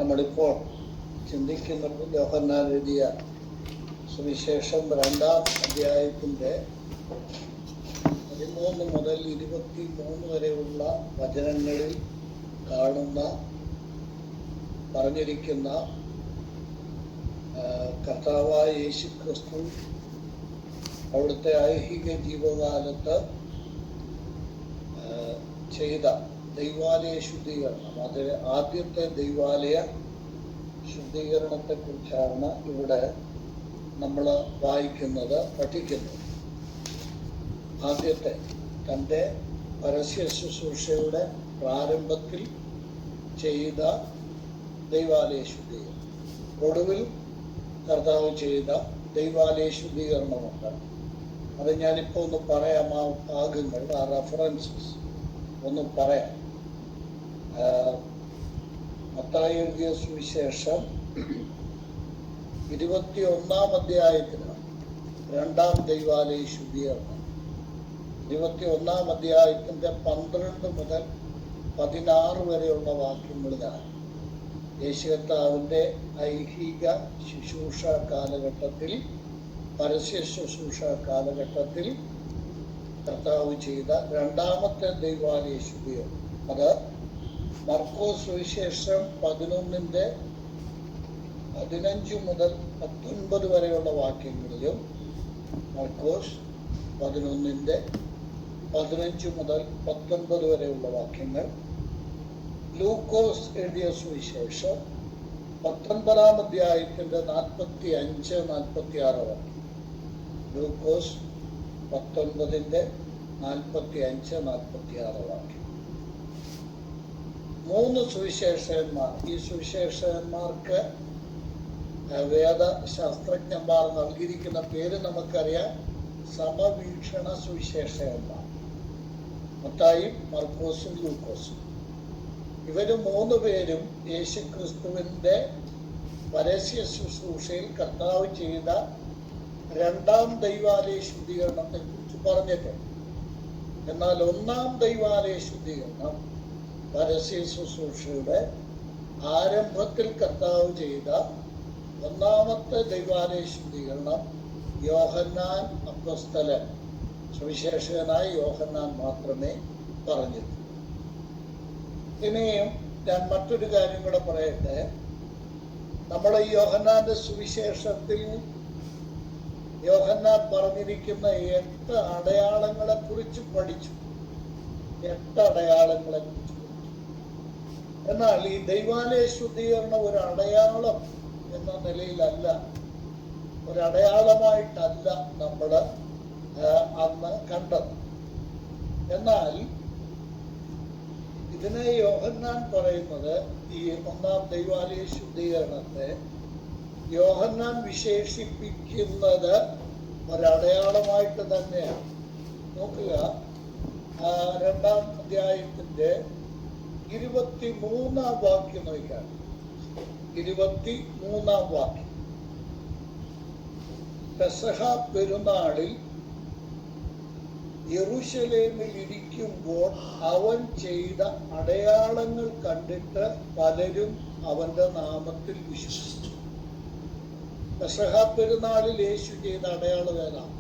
നമ്മളിപ്പോൾ ചിന്തിക്കുന്നത് യോഹന്നാൻ എഴുതിയ സുവിശേഷം 2-ാം അധ്യായത്തിൻ്റെ 13 മുതൽ 23 വരെയുള്ള വചനങ്ങളിൽ പറഞ്ഞിരിക്കുന്ന കർത്താവായ യേശു ക്രിസ്തു അവിടുത്തെ ഐഹിക ജീവകാലത്ത് ചെയ്ത ദൈവാലയ ശുദ്ധീകരണം, അത് ആദ്യത്തെ ദൈവാലയ ശുദ്ധീകരണത്തെക്കുറിച്ചാണ് ഇവിടെ നമ്മൾ വായിക്കുന്നത്, പഠിക്കുന്നത്. ആദ്യത്തെ തൻ്റെ പരസ്യ ശുശ്രൂഷയുടെ പ്രാരംഭത്തിൽ ചെയ്ത ദൈവാലയ ശുദ്ധീകരണം, ഒടുവിൽ കർത്താവ് ചെയ്ത ദൈവാലയ ശുദ്ധീകരണമുണ്ട്. അത് ഞാനിപ്പോൾ ഒന്ന് പറയാം. ആ ഭാഗങ്ങൾ, ആ റെഫറൻസസ് ഒന്ന് പറയാം. മത്തായി എഴുതിയ സുവിശേഷം 21-ാം അധ്യായത്തിലാണ് 2-ാം ദൈവാലയ ശുദ്ധീകരണം. 21-ാം അധ്യായത്തിൻ്റെ 12 മുതൽ 16 വരെയുള്ള വാക്യങ്ങളിലാണ് യേശു കർത്താവിൻ്റെ ഐഹിക ശുശ്രൂഷ കാലഘട്ടത്തിൽ, പരസ്യ ശുശ്രൂഷ കാലഘട്ടത്തിൽ കർത്താവ് ചെയ്ത 2-ാമത്തെ ദൈവാലയ ശുദ്ധീകരണം. അത് മർക്കോസ് സുവിശേഷം 11-ന്റെ 15 മുതൽ 19 വരെയുള്ള വാക്യങ്ങളിലും, മർക്കോസ് 11-ന്റെ 15 മുതൽ 19 വരെയുള്ള വാക്യങ്ങൾ, ലൂക്കോസ് എഴുതിയ സുവിശേഷം 19-ാം അധ്യായത്തിൻ്റെ 45-46 വാക്യം. ലൂക്കോസ് 19-ന്റെ 45-46 വാക്യം. 3 സുവിശേഷകന്മാർ. ഈ സുവിശേഷകന്മാർക്ക് വേദശാസ്ത്രജ്ഞന്മാർ നൽകിയിരിക്കുന്ന പേര് നമുക്കറിയാം, സമവീക്ഷണ സുവിശേഷകന്മാർ. മത്തായിയും മർക്കോസും ലൂക്കോസും. ഇവർ 3 പേരും യേശുക്രിസ്തുവിൻ്റെ പരസ്യ ശുശ്രൂഷയിൽ കർത്താവ് ചെയ്ത 2-ാം ദൈവാലയ ശുദ്ധീകരണത്തെക്കുറിച്ച് പറഞ്ഞിട്ടുണ്ട്. എന്നാൽ 1-ാം ദൈവാലയ ശുദ്ധീകരണം, പരസ്യ ശുശ്രൂഷയുടെ ആരംഭത്തിൽ കർത്താവ് ചെയ്ത 1-ാമത്തെ ദൈവാലയ ശുദ്ധീകരണം യോഹന്നാൻ അപ്പോസ്തലൻ, സുവിശേഷകനായ യോഹന്നാൻ മാത്രമേ പറഞ്ഞിരുന്നു. ഇനിയും ഞാൻ മറ്റൊരു കാര്യം കൂടെ പറയട്ടെ. നമ്മൾ ഈ യോഹന്നാന്റെ സുവിശേഷത്തിൽ യോഹന്നാൻ പറഞ്ഞിരിക്കുന്ന 8 അടയാളങ്ങളെ കുറിച്ച് പഠിച്ചു. 8 അടയാളങ്ങളെ കുറിച്ച് പഠിച്ചു. എന്നാൽ ഈ ദൈവാലയ ശുദ്ധീകരണം ഒരു അടയാളം എന്ന നിലയിലല്ല, ഒരടയാളമായിട്ടല്ല നമ്മൾ അന്ന് കണ്ടത്. എന്നാൽ ഇതിനെ യോഹന്നാൻ പറയുന്നത്, ഈ 1-ാം ദൈവാലയ ശുദ്ധീകരണത്തെ യോഹന്നാൻ വിശേഷിപ്പിക്കുന്നത് ഒരടയാളമായിട്ട് തന്നെയാണ്. നോക്കുക, 2-ാം അധ്യായത്തിൻ്റെ 23-ാം വാക്യം നോക്കാം. 23-ാം വാക്യം. പെസഹ പെരുന്നാളിൽ യെരൂശലേമിൽ ഇരിക്കുമ്പോൾ അവൻ ചെയ്ത അടയാളങ്ങൾ കണ്ടിട്ട് പലരും അവന്റെ നാമത്തിൽ വിശ്വസിച്ചു. പെസഹ പെരുന്നാളിൽ യേശു ചെയ്ത അടയാളം ഏതാണ്?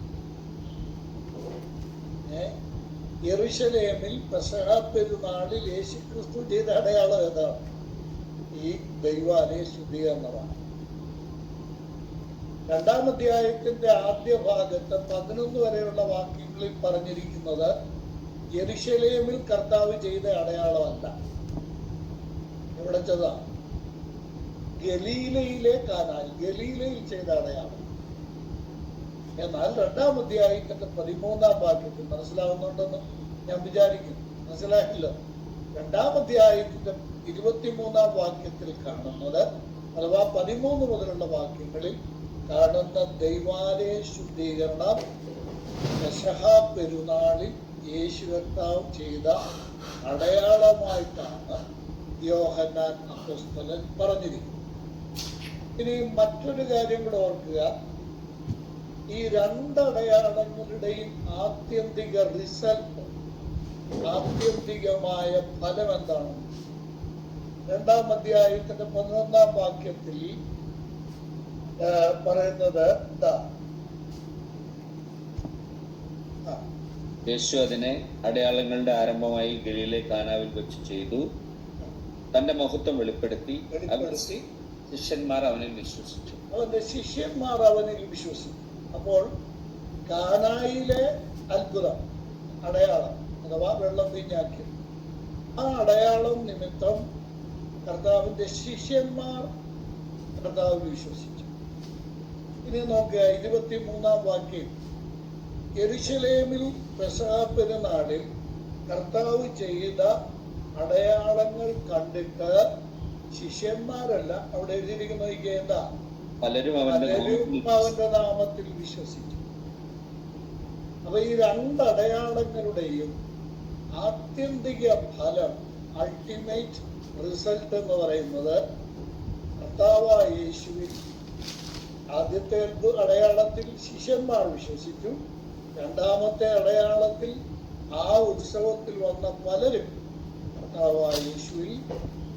യെരൂശലേമിൽ പെസഹ പെരുന്നാളിൽ യേശു ക്രിസ്തു ചെയ്ത അടയാളം ഏതാണ്? ഈ ദൈവാലയ ശുദ്ധീകരണമാണ്. 2-ാം അധ്യായത്തിന്റെ ആദ്യ ഭാഗത്ത് 11 വരെയുള്ള വാക്യങ്ങളിൽ പറഞ്ഞിരിക്കുന്നത് യെരൂശലേമിൽ കർത്താവ് ചെയ്ത അടയാളമല്ല, ഇവിടെ ചെയ്താണ് ഗലീലയിലെ കാനായിൽ, ഗലീലയിൽ ചെയ്ത അടയാളം. എന്നാൽ 2-ാം അധ്യായത്തിന്റെ 13-ാം വാക്യത്തിൽ, മനസ്സിലാവുന്നുണ്ടെന്ന് ഞാൻ വിചാരിക്കുന്നു, മനസ്സിലായില്ല, 2-ാം അധ്യായത്തിന്റെ 23-ാം വാക്യത്തിൽ കാണുന്നത്, അഥവാ 13 മുതലുള്ള വാക്യങ്ങളിൽ കാണുന്ന ദൈവാലയ ശുദ്ധീകരണം പെസഹ പെരുന്നാളിൽ യേശു കർത്താവ് ചെയ്ത അടയാളമായിട്ടാണ് യോഹന്നാൻ അപ്പോസ്തലൻ പറഞ്ഞിരിക്കുന്നത്. ഇനി മറ്റൊരു കാര്യം കൂടെ ഓർക്കുക, ഈ 2 അടയാളങ്ങളുടെയും ആത്യന്തിക റിസൾട്ട്, ആത്യന്തികമായ ഫലം എന്താണ്? 2-ാം അധ്യായത്തിന്റെ 11-ാം വാക്യത്തിൽ പറയുന്നത് എന്താ? യേശു അതിനെ അടയാളങ്ങളുടെ ആരംഭമായി ഗലീലെ കാനാവിൽ വെച്ച് ചെയ്തു, തന്റെ മഹത്വം വെളിപ്പെടുത്തി ശിഷ്യന്മാർ അവനിൽ വിശ്വസിച്ചു. അവന്റെ ശിഷ്യന്മാർ അവനിൽ വിശ്വസിച്ചു. അപ്പോൾ കാനായിലെ അത്ഭുതം, അടയാളം അഥവാ വെള്ളം വീഞ്ഞാക്കി, ആ അടയാളം നിമിത്തം കർത്താവിന്റെ ശിഷ്യന്മാർ കർത്താവിൽ വിശ്വസിച്ചു. ഇനി നോക്കുക 23-ാം വാക്യം. യെരൂശലേമിൽ പെസഹ പെരുന്നാളിൽ കർത്താവ് ചെയ്ത അടയാളങ്ങൾ കണ്ടിട്ട് ശിഷ്യന്മാരല്ല, അവിടെ എഴുതിയിരിക്കുന്ന എന്താ? പലരും അവന്റെ നാമത്തിൽ വിശ്വസിച്ചു. അപ്പൊ ഈ 2 അടയാളങ്ങളുടെയും ആത്യന്തിക ഫലം, അൾട്ടിമേറ്റ് റിസൾട്ട് എന്ന് പറയുന്നത് കർത്താവായ യേശുവിൽ ആദ്യത്തെ അടയാളത്തിൽ ശിഷ്യന്മാർ വിശ്വസിച്ചു, 2-ാമത്തെ അടയാളത്തിൽ ആ ഉത്സവത്തിൽ വന്ന പലരും കർത്താവായ യേശുവിൽ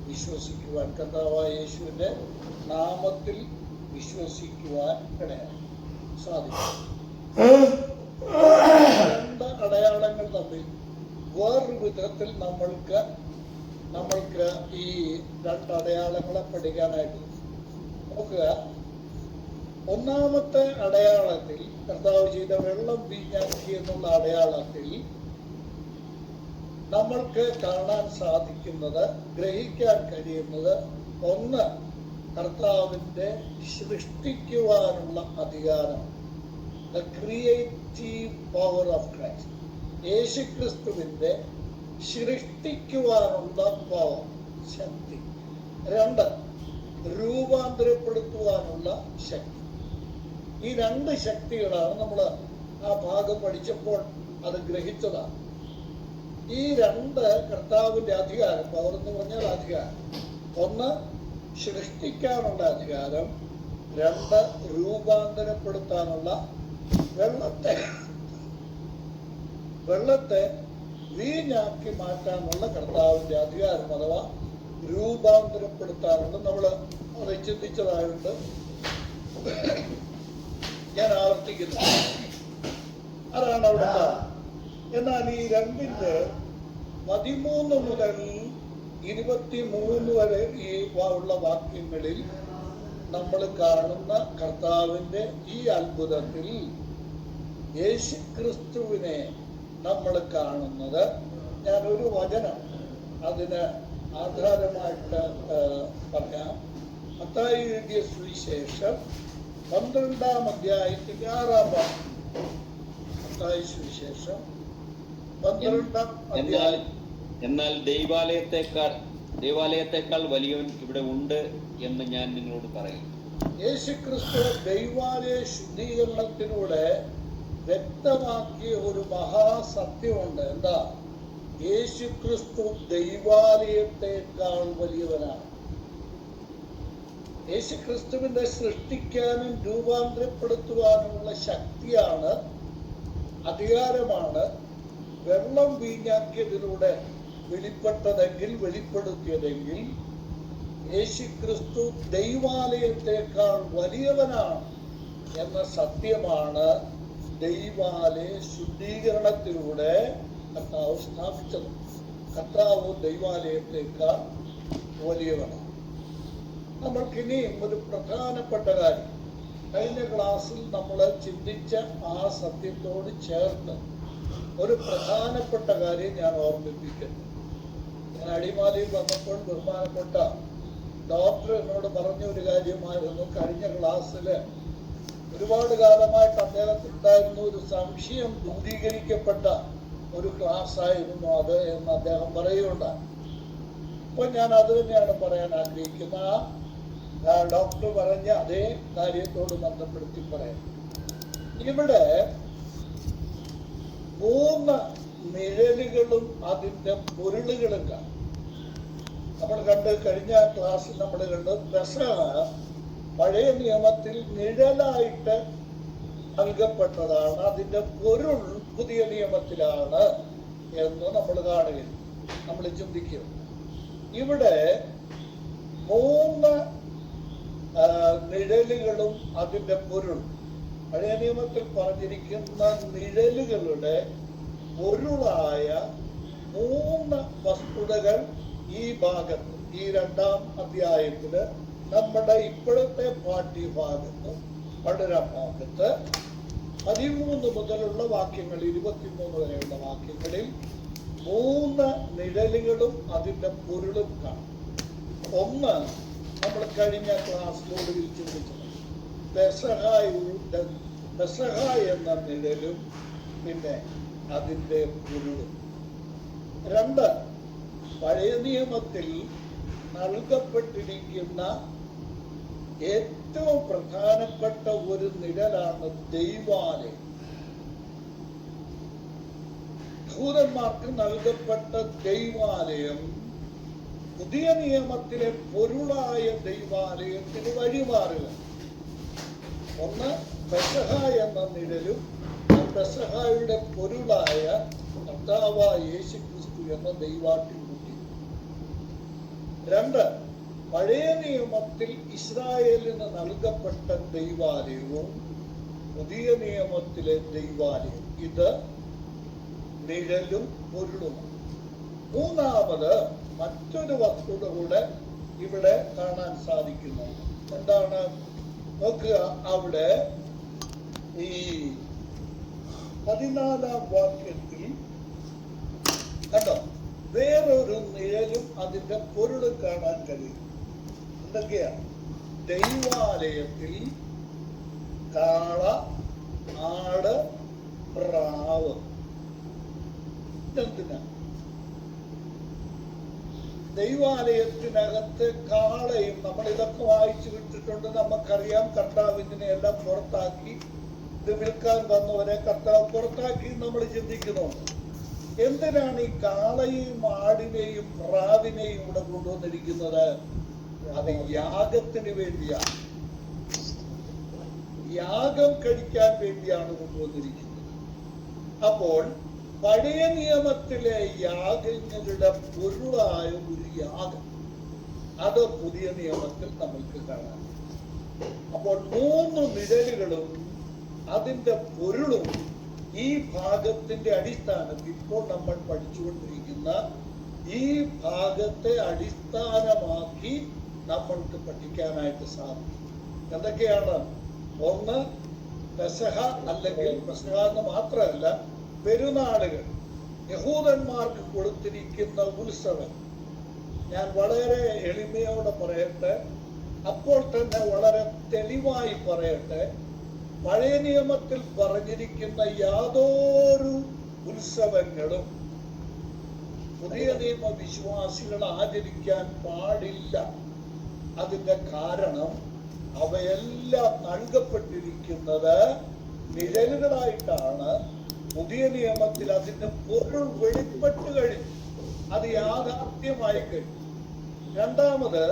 വിശ്വസിക്കുവാൻ, കർത്താവായ യേശുവിന്റെ നാമത്തിൽ വിശ്വസിക്കുവാൻ ഇടയായി സാധിക്കും. 2 അടയാളങ്ങൾ തമ്മിൽ വേറൊരു വിധത്തിൽ നമ്മൾക്ക് ഈ 2 അടയാളങ്ങളെ പഠിക്കാനായിട്ട് നോക്കുക. 1-ാമത്തെ അടയാളത്തിൽ കർത്താവ് ചെയ്ത വെള്ളം വീഞ്ഞാക്കി എന്നുള്ള അടയാളത്തിൽ നമ്മൾക്ക് കാണാൻ സാധിക്കുന്നത്, ഗ്രഹിക്കാൻ കഴിയുന്നത്, ഒന്ന് കർത്താവിന്റെ സൃഷ്ടിക്കുവാനുള്ള അധികാരം, the creative power of Christ. യേശുക്രിസ്തുവിന്റെ സൃഷ്ടിക്കുവാനുള്ള പവർ, ശക്തി. 2, രൂപാന്തരപ്പെടുത്തുവാനുള്ള ശക്തി. ഈ 2 ശക്തികളാണ് നമ്മൾ ആ ഭാഗം പഠിച്ചപ്പോൾ അത് ഗ്രഹിച്ചതാണ്. ഈ 2 കർത്താവിന്റെ അധികാരം, പവർ എന്ന് പറഞ്ഞാൽ അധികാരം. 1 സൃഷ്ടിക്കാനുള്ള അധികാരം, 2 രൂപാന്തരപ്പെടുത്താനുള്ള, വെള്ളത്തെ വീഞ്ഞാക്കി മാറ്റാനുള്ള കർത്താവിന്റെ അധികാരം അഥവാ രൂപാന്തരപ്പെടുത്താനുള്ള. നമ്മൾ അത് ചിന്തിച്ചതായുണ്ട്, ഞാൻ ആവർത്തിക്കുന്നു. അതാണ് അവിടെ. എന്നാൽ ഈ 2-ന്റെ 13 മുതൽ 23 വരെ ഈ ഉള്ള വാക്യങ്ങളിൽ നമ്മൾ കാണുന്ന കർത്താവിന്റെ ഈ അത്ഭുതത്തിൽ യേശുക്രിസ്തുവിനെ നമ്മൾ കാണുന്നത്, ഞാനൊരു വചനം അതിന് ആധാരമായിട്ട് പറയാം. മത്തായി എഴുതിയ സുവിശേഷം 12-ാം അധ്യായത്തിന്റെ 6-ാം വാക്യം. മത്തായി സുവിശേഷം 12-ാം അധ്യായം. എന്നാൽ ദൈവാലയത്തെക്കാൾ വലിയവൻ ഇവിടെ ഉണ്ട് എന്ന് ഞാൻ നിങ്ങളോട് പറയും. യേശുക്രിസ്തു ദൈവാലയ ശുദ്ധീകരണത്തിലൂടെ വ്യക്തമാക്കിയ ഒരു മഹാസത്യമുണ്ട്. എന്താ? യേശുക്രിസ്തു ദൈവാലയത്തെക്കാൾ വലിയവനാണ്. യേശുക്രിസ്തുവിന്റെ സൃഷ്ടിക്കാനും രൂപാന്തരപ്പെടുത്തുവാനുമുള്ള ശക്തിയാണ്, അധികാരമാണ് വെള്ളം വീഞ്ഞാക്കിയതിലൂടെ വെളിപ്പെടുത്തിയതെങ്കിൽ യേശുക്രിസ്തു ദൈവാലയത്തെക്കാൾ വലിയവനാണ് എന്ന സത്യമാണ് ദൈവാലയ ശുദ്ധീകരണത്തിലൂടെ കർത്താവ് സ്ഥാപിച്ചത്. കർത്താവ് ദൈവാലയത്തെക്കാൾ വലിയവനാണ്. നമ്മൾക്കിനിയും ഒരു പ്രധാനപ്പെട്ട കാര്യം, കഴിഞ്ഞ ക്ലാസ്സിൽ നമ്മൾ ചിന്തിച്ച ആ സത്യത്തോട് ചേർത്ത് ഒരു പ്രധാനപ്പെട്ട കാര്യം ഞാൻ ഓർമ്മിപ്പിക്കുന്നു. ഞാൻ അടിമാലിയിൽ വന്നപ്പോൾ ബഹുമാനപ്പെട്ട ഡോക്ടർ എന്നോട് പറഞ്ഞ ഒരു കാര്യമായിരുന്നു. കഴിഞ്ഞ ക്ലാസ്സിൽ ഒരുപാട് കാലമായിട്ട് അദ്ദേഹത്തിനുണ്ടായിരുന്ന ഒരു സംശയം ദൂരീകരിക്കപ്പെട്ട ഒരു ക്ലാസ് ആയിരുന്നു അത് എന്ന് അദ്ദേഹം പറയുകയുണ്ടായി. അപ്പൊ ഞാൻ അത് തന്നെയാണ് പറയാൻ ആഗ്രഹിക്കുന്ന. ഡോക്ടർ പറഞ്ഞ അതേ കാര്യത്തോട് ബന്ധപ്പെടുത്തി പറയാം. ഇവിടെ 3 നിഴലുകളും അതിന്റെ പൊരുളുകളും കാണും. നമ്മൾ കഴിഞ്ഞ ക്ലാസ്സിൽ നമ്മൾ കണ്ട് പെസഹ പഴയ നിയമത്തിൽ നിഴലായിട്ട് നൽകപ്പെട്ടതാണ്, അതിന്റെ പൊരുൾ പുതിയ നിയമത്തിലാണ് എന്ന് നമ്മൾ കാണുകയും നമ്മൾ ചിന്തിക്കും. ഇവിടെ മൂന്ന് നിഴലുകളും അതിന്റെ പൊരുൾ. പഴയ നിയമത്തിൽ പറഞ്ഞിരിക്കുന്ന നിഴലുകളുടെ പൊരുളായ മൂന്ന് വസ്തുതകൾ ഈ ഭാഗത്ത്, ഈ 2-ാം അധ്യായത്തില് നമ്മുടെ ഇപ്പോഴത്തെ പാഠ്യഭാഗത്ത് പഠനഭാഗത്ത് 13 മുതലുള്ള വാക്യങ്ങൾ 23 വരെയുള്ള വാക്യങ്ങളിൽ 3 നിഴലുകളും അതിന്റെ പൊരുളും കാണും. ഒന്ന് നമ്മൾ കഴിഞ്ഞ ക്ലാസ്സിലോട് ചിന്തിച്ചത് പെസഹ എന്ന നിഴലും പിന്നെ അതിന്റെ പൊരുളും. 2, പഴയ നിയമത്തിൽ നൽകപ്പെട്ടിരിക്കുന്ന ഏറ്റവും പ്രധാനപ്പെട്ട ഒരു നിഴലാണ് ദൈവാലയം. യഹൂദന്മാർക്ക് നൽകപ്പെട്ട ദൈവാലയം പുതിയ നിയമത്തിലെ പൊരുളായ ദൈവാലയത്തിന് വഴിമാറുക. ഒന്ന് പെസഹ എന്ന നിഴലും പെസഹയുടെ പൊരുളായ കർത്താവായ യേശുക്രിസ്തു എന്ന ദൈവാട്ടിൻകുട്ടി. 2, പഴയ നിയമത്തിൽ ഇസ്രായേലിന് നൽകപ്പെട്ട ദൈവാലയവും പുതിയ നിയമത്തിലെ ദൈവാലയം, ഇത് നിഴലും പൊരുളുമാണ്. 3ാമത് മറ്റൊരു വസ്തുത കൂടെ ഇവിടെ കാണാൻ സാധിക്കുന്നു. എന്താണ്? നോക്കുക, അവിടെ ഈ 14-ാം വാക്യത്തിൽ കണ്ടോ, വേറൊരു നിഴലും അതിന്റെ പൊരുള് കാണാൻ കഴിയും. എന്തൊക്കെയാണ്? ദൈവാലയത്തിൽ കാള, ആട്, പ്രാവ്. ഇതെന്തിനാ? ദൈവാലയത്തിനകത്ത് കാളയും, നമ്മൾ ഇതൊക്കെ വായിച്ചു വിട്ടിട്ടുണ്ട്, നമുക്കറിയാം. കർത്താവ് ഇതിനെയെല്ലാം പുറത്താക്കി, ഇത് വിൽക്കാൻ വന്നവരെ കർത്താവ് പുറത്താക്കി നമ്മൾ ചിന്തിക്കുന്നുണ്ട്. എന്തിനാണ് ഈ കാളയെയും ആടിനെയും പ്രാവിനെയും ഇവിടെ കൊണ്ടുവന്നിരിക്കുന്നത്? അത് യാഗത്തിന് വേണ്ടിയാണ്, യാഗം കഴിക്കാൻ വേണ്ടിയാണ് കൊണ്ടുവന്നിരിക്കുന്നത്. അപ്പോൾ പഴയ നിയമത്തിലെ യാഗങ്ങളുടെ പൊരുളായ ഒരു യാഗം, അത് പുതിയ നിയമത്തിൽ നമുക്ക് കാണാം. അപ്പോൾ 3 നിഴലുകളും അതിന്റെ പൊരുളും ഈ ഭാഗത്തിന്റെ അടിസ്ഥാനത്തിൽ, ഇപ്പോൾ നമ്മൾ പഠിച്ചുകൊണ്ടിരിക്കുന്ന ഈ ഭാഗത്തെ അടിസ്ഥാനമാക്കി നമ്മൾക്ക് പഠിക്കാനായിട്ട് സാധിക്കും. എന്തൊക്കെയാണ്? ഒന്ന്, പെസഹ, അല്ലെങ്കിൽ പെസഹ എന്ന് മാത്രമല്ല, പെരുന്നാളുകൾ, യഹൂദന്മാർക്ക് കൊടുത്തിരിക്കുന്ന ഉത്സവം. ഞാൻ വളരെ എളിമയോടെ പറയട്ടെ, അപ്പോൾ തന്നെ വളരെ തെളിവായി പറയട്ടെ, പഴയ നിയമത്തിൽ പറഞ്ഞിരിക്കുന്ന യാതൊരു ഉത്സവങ്ങളും പുതിയ നിയമ വിശ്വാസികൾ ആചരിക്കാൻ പാടില്ല. അതിന്റെ കാരണം അവയെല്ലാം നൽകപ്പെട്ടിരിക്കുന്നത് നിഴലുകളായിട്ടാണ്. പുതിയ നിയമത്തിൽ അതിന്റെ പൊരുൾ വെളിപ്പെട്ട് കഴിഞ്ഞു, അത് യാഥാർത്ഥ്യമായി കഴിഞ്ഞു. 2ാമത്,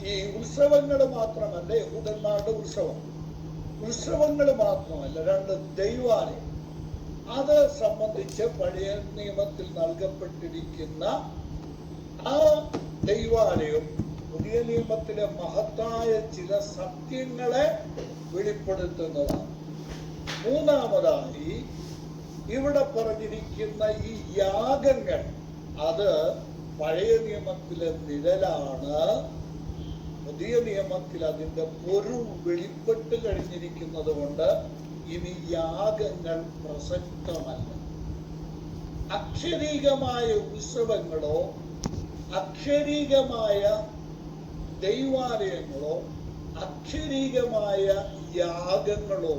ഈ ഉത്സവങ്ങൾ മാത്രമല്ല, യഹൂദന്മാരുടെ ഉത്സവങ്ങൾ മാത്രമല്ല, 2, ദൈവാലയം, അത് സംബന്ധിച്ച് പഴയ നിയമത്തിൽ നൽകപ്പെട്ടിരിക്കുന്ന ആ ദൈവാലയം പുതിയ നിയമത്തിലെ മഹത്തായ ചില സത്യങ്ങളെ വെളിപ്പെടുത്തുന്നതാണ്. 3ാമതായി ഇവിടെ പറഞ്ഞിരിക്കുന്ന ഈ യാഗങ്ങൾ, അത് പഴയ നിയമത്തിലെ നിഴലാണ്. പുതിയ നിയമത്തിൽ അതിന്റെ പൊരുൾ വെളിപ്പെട്ട് കഴിഞ്ഞിരിക്കുന്നത് കൊണ്ട് ഇനി യാഗങ്ങൾ പ്രസക്തമല്ല. അക്ഷരീകമായ ഉത്സവങ്ങളോ അക്ഷരീകമായ ദൈവാലയങ്ങളോ അക്ഷരീകമായ യാഗങ്ങളോ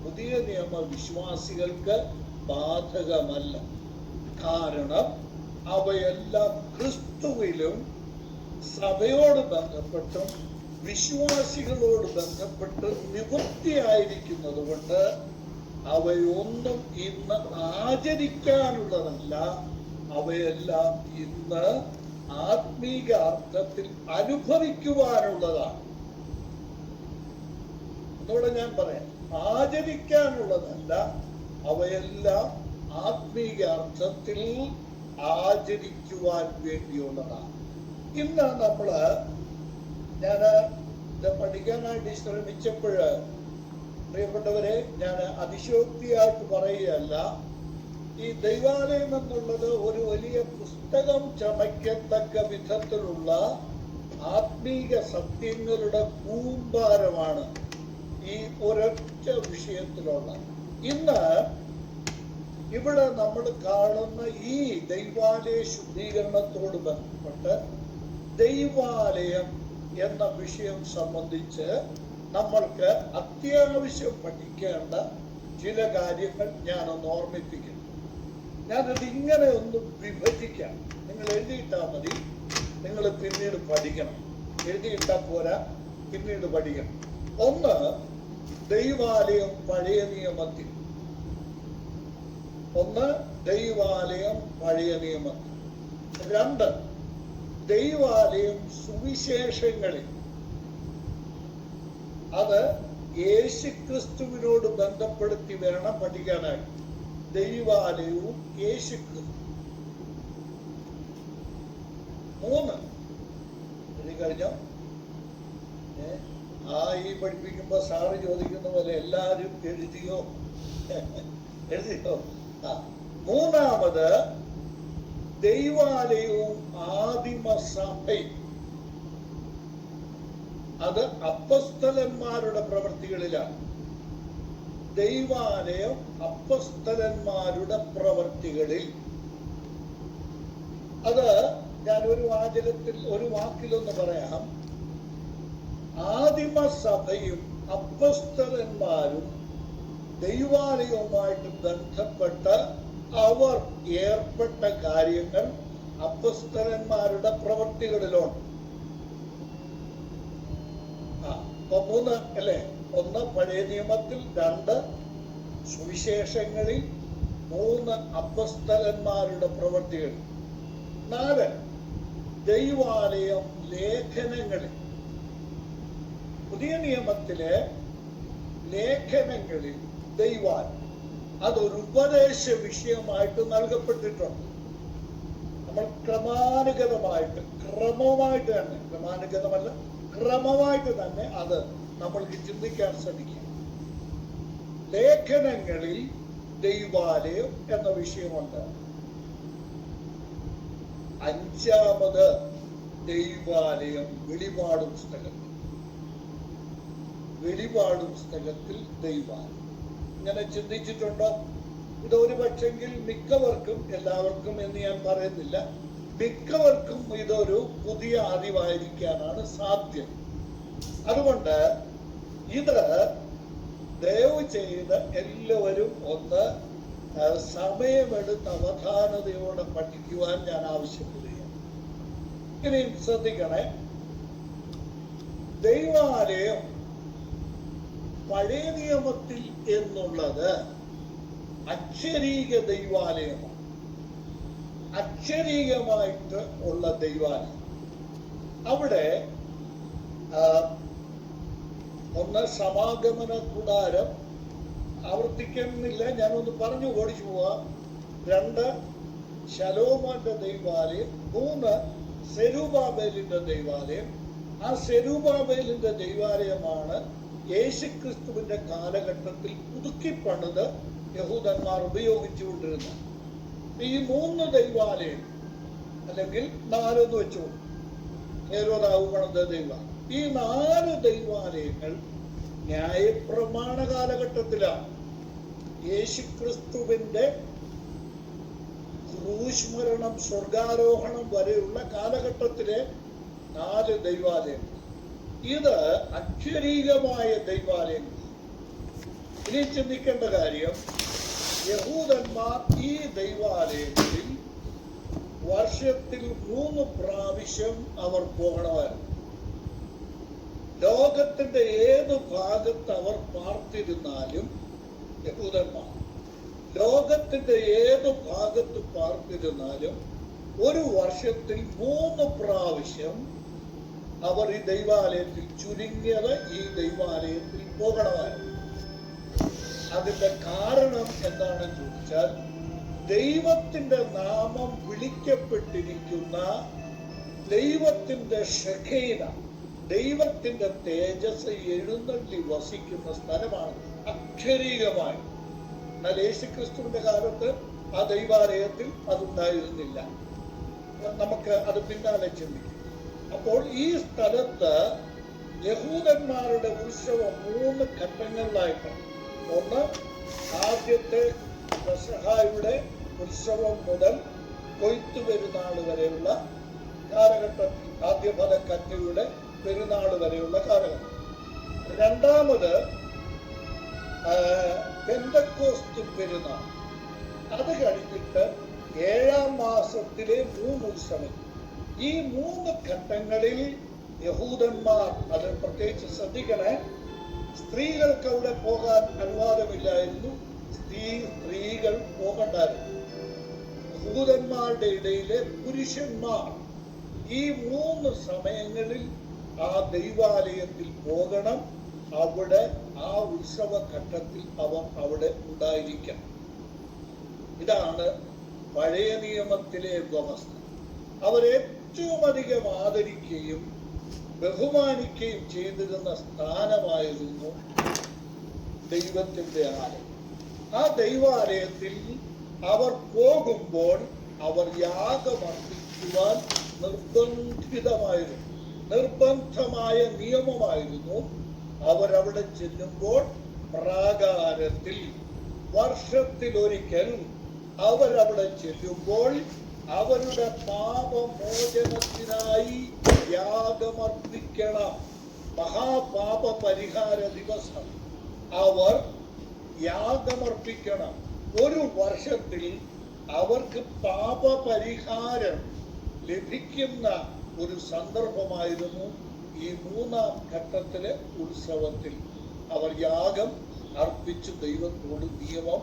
പുതിയ നിയമ വിശ്വാസികൾക്ക് ബാധകമല്ല. കാരണം അവയെല്ലാം ക്രിസ്തുവിലും സഭയോട് ബന്ധപ്പെട്ടും വിശ്വാസികളോട് ബന്ധപ്പെട്ട് നിവൃത്തിയായിരിക്കുന്നത് കൊണ്ട് അവയൊന്നും ഇന്ന് ആചരിക്കാനുള്ളതല്ല. അവയെല്ലാം ഇന്ന് ആത്മീക അർത്ഥത്തിൽ അനുഭവിക്കുവാനുള്ളതാണ്. അതോടെ ഞാൻ പറയാം, ആചരിക്കാനുള്ളതല്ല, അവയെല്ലാം ആത്മീക അർത്ഥത്തിൽ ആചരിക്കുവാൻ വേണ്ടിയുള്ളതാണ്. ഇന്ന് ഞാൻ ഇത് പഠിക്കാനായിട്ട് ശ്രമിച്ചപ്പോൾ പ്രിയപ്പെട്ടവരെ, ഞാൻ അതിശയോക്തിയായിട്ട് പറയുകയല്ല. ഈ ദൈവാലയം എന്നുള്ളത് ഒരു വലിയ പുസ്തകം ചമയ്ക്കത്തക്ക വിധത്തിലുള്ള ആത്മീക സത്യങ്ങളുടെ കൂമ്പാരമാണ് ഈ ഒരൊറ്റ വിഷയത്തിലുള്ള. ഇന്ന് ഇവിടെ നമ്മൾ കാണുന്ന ഈ ദൈവാലയ ശുദ്ധീകരണത്തോട് ബന്ധപ്പെട്ട് ദൈവാലയം എന്ന വിഷയം സംബന്ധിച്ച് നമ്മൾക്ക് അത്യാവശ്യം പഠിക്കേണ്ട ചില കാര്യങ്ങൾ ഞാനൊന്ന് ഓർമ്മിപ്പിക്കുന്നു. ഞാനത് ഇങ്ങനെ ഒന്ന് വിഭജിക്കാം. നിങ്ങൾ എഴുതിയിട്ടാൽ മതി, നിങ്ങൾ പിന്നീട് പഠിക്കണം. എഴുതിയിട്ടാൽ പോരാ, പിന്നീട് പഠിക്കണം. ഒന്ന്, ദൈവാലയം പഴയ നിയമത്തിൽ. രണ്ട്, ദൈവാലയം സുവിശേഷങ്ങളിൽ. അത് യേശുക്രിസ്തുവിനോട് ബന്ധപ്പെടുത്തി വേണം പഠിക്കാനായിട്ട്. ദൈവാലയവും യേശുക്രിസ്തു. 3, ഇത് കഴിഞ്ഞോ? ഈ പഠിപ്പിക്കുമ്പോ സാറ് ചോദിക്കുന്ന പോലെ എല്ലാരും എഴുതിയോ? മൂന്നാമത്, ദൈവാലയവും ആദിമ സഭയും. അത് അപ്പസ്തലന്മാരുടെ പ്രവൃത്തികളിലാണ്. ദൈവാലയം അപ്പസ്തലന്മാരുടെ പ്രവൃത്തികളിൽ. അത് ഞാൻ ഒരു വാക്കിലൊന്ന് പറയാം. ആദിമ സഭയും അപ്പസ്തലന്മാരും ദൈവാലയവുമായിട്ട് ബന്ധപ്പെട്ട് അവർ ഏർപ്പെട്ട കാര്യങ്ങൾ അപ്പസ്തലന്മാരുടെ പ്രവൃത്തികളിലുണ്ട്. അപ്പൊ 3 അല്ലേ? 1 പഴയ നിയമത്തിൽ, 2 സുവിശേഷങ്ങളിൽ, 3 അപ്പസ്തലന്മാരുടെ പ്രവൃത്തികൾ, 4 ദൈവാലയം ലേഖനങ്ങളിൽ. പുതിയ നിയമത്തിലെ ലേഖനങ്ങളിൽ ദൈവാലയം അതൊരു ഉപദേശ വിഷയമായിട്ട് നൽകപ്പെട്ടിട്ടുണ്ട്. നമ്മൾ ക്രമമായിട്ട് തന്നെ അത് നമ്മൾക്ക് ചിന്തിക്കാൻ ശ്രമിക്കാം. ലേഖനങ്ങളിൽ ദൈവാലയം എന്ന വിഷയമുണ്ട്. 5ാമത് ദൈവാലയം വെളിപാട് പുസ്തകത്തിൽ ദൈവാലയം. ഇങ്ങനെ ചിന്തിച്ചിട്ടുണ്ടോ? ഇതൊരു പക്ഷെങ്കിൽ മിക്കവർക്കും, എല്ലാവർക്കും എന്ന് ഞാൻ പറയുന്നില്ല, മിക്കവർക്കും ഇതൊരു പുതിയ അറിവായിരിക്കാനാണ് സാധ്യത. അതുകൊണ്ട് ഇത് ദയവ് ചെയ്ത് എല്ലാവരും ഒന്ന് സമയമെടുത്ത് അവധാനതയോടെ പഠിക്കുവാൻ ഞാൻ ആവശ്യപ്പെടുകയാണ്. ഇനിയും ശ്രദ്ധിക്കണേ, ദൈവാലയം പഴയ നിയമത്തിൽ എന്നുള്ളത് അക്ഷരീക ദൈവാലയമാണ്. അക്ഷരീകമായിട്ട് ഉള്ള ദൈവാലയം. അവിടെ ഒന്ന് സമാഗമന കൂടാരം, ആവർത്തിക്കുന്നില്ല, ഞാനൊന്ന് പറഞ്ഞു ഓടിച്ചു പോവാം. 2 ശലോമോന്റെ ദൈവാലയം. 3 സെരുബാബേലിന്റെ ദൈവാലയം. ആ സെരുബാബേലിന്റെ ദൈവാലയമാണ് യേശുക്രിസ്തുവിന്റെ കാലഘട്ടത്തിൽ പുതുക്കി പണിത് യഹൂദന്മാർ ഉപയോഗിച്ചുകൊണ്ടിരുന്നത്. ഈ 3 ദൈവാലയം, അല്ലെങ്കിൽ 4 എന്ന് വെച്ചു, ഹേരോദാവ് പണിത ദൈവാലയം. ഈ 4 ദൈവാലയങ്ങൾ ന്യായപ്രമാണ കാലഘട്ടത്തിലാണ്. യേശുക്രിസ്തുവിന്റെ ക്രൂശ് സ്വർഗാരോഹണം വരെയുള്ള കാലഘട്ടത്തിലെ 4 ദൈവാലയങ്ങൾ. ഇത് അക്ഷരീകമായ ദൈവാലയങ്ങൾ. ഇനി ചിന്തിക്കേണ്ട കാര്യം, യഹൂദന്മാർ ഈ ദൈവാലയങ്ങളിൽ വർഷത്തിൽ 3 പ്രാവശ്യം അവർ പോകണമായിരുന്നു. ലോകത്തിന്റെ ഏത് ഭാഗത്ത് അവർ പാർത്തിരുന്നാലും, യഹൂദന്മാർ ലോകത്തിന്റെ ഏത് ഭാഗത്ത് പാർത്തിരുന്നാലും ഒരു വർഷത്തിൽ 3 പ്രാവശ്യം അവർ ഈ ദൈവാലയത്തിൽ, ചുരുങ്ങിയത് ഈ ദൈവാലയത്തിൽ പോകണമായിരുന്നു. അതിന്റെ കാരണം എന്താണെന്ന് ചോദിച്ചാൽ, ദൈവത്തിന്റെ നാമം വിളിക്കപ്പെട്ടിരിക്കുന്ന ദൈവത്തിന്റെ ഷെഖീന, ദൈവത്തിന്റെ തേജസ് എഴുന്നള്ളി വസിക്കുന്ന സ്ഥലമാണ് അക്ഷരീകമായി. എന്നാൽ യേശുക്രിസ്തുവിന്റെ കാലത്ത് ആ ദൈവാലയത്തിൽ അതുണ്ടായിരുന്നില്ല. നമുക്ക് അത് പിന്നാലെ ചിന്തിക്കും. അപ്പോൾ ഈ സ്ഥലത്ത് യഹൂദന്മാരുടെ ഉത്സവം 3 ഘട്ടങ്ങളിലായിട്ടാണ്. ഒന്ന്, ആദ്യത്തെ പെസഹായുടെ ഉത്സവം മുതൽ കൊയ്ത്തു പെരുന്നാൾ വരെയുള്ള കാലഘട്ടത്തിൽ, ആദ്യഫല കന്യയുടെ പെരുന്നാൾ വരെയുള്ള കാലഘട്ടം. രണ്ടാമത് പെന്തക്കോസ്ത് പെരുന്നാൾ. അത് കഴിഞ്ഞിട്ട് 7-ാം മാസത്തിലെ 3 ഉത്സവം. ഈ 3 ഘട്ടങ്ങളിൽ യഹൂദന്മാർ, അത് പ്രത്യേകിച്ച് ശ്രദ്ധിക്കണേ, സ്ത്രീകൾക്ക് അവിടെ പോകാൻ അനുവാദമില്ലായിരുന്നു. സ്ത്രീകൾ പോകണ്ടായിരുന്നു. യഹൂദന്മാരുടെ ഇടയിലെ പുരുഷന്മാർ ഈ 3 സമയങ്ങളിൽ ആ ദൈവാലയത്തിൽ പോകണം. അവിടെ ആ ഉത്സവഘട്ടത്തിൽ അവർ അവിടെ ഉണ്ടായിരിക്കണം. ഇതാണ് പഴയ നിയമത്തിലെ വ്യവസ്ഥ. അവരേറ്റവും അധികം ആദരിക്കുകയും ബഹുമാനിക്കുകയും ചെയ്തിരുന്ന സ്ഥാനമായിരുന്നു ദൈവത്തിന്റെ ആലയം. ആ ദൈവാലയത്തിൽ അവർ പോകുമ്പോൾ അവർ യാഗമർപ്പിക്കുവാൻ നിർബന്ധിതമായിരുന്നു. നിർബന്ധമായ നിയമമായിരുന്നു. അവരവിടെ ചെല്ലുമ്പോൾ പ്രാകാരത്തിൽ വർഷത്തിലൊരിക്കൽ അവരവിടെ ചെല്ലുമ്പോൾ അവരുടെ പാപമോചനത്തിനായി യാഗമർപ്പിക്കണം. മഹാപാപ പരിഹാര ദിവസം അവർ യാഗമർപ്പിക്കണം. ഒരു വർഷത്തിൽ അവർക്ക് പാപപരിഹാരം ലഭിക്കുന്ന ഒരു സന്ദർഭമായിരുന്നു ഈ 3-ാം ഘട്ടത്തിലെ ഉത്സവത്തിൽ. അവർ യാഗം അർപ്പിച്ച് ദൈവത്തോട് നിയമം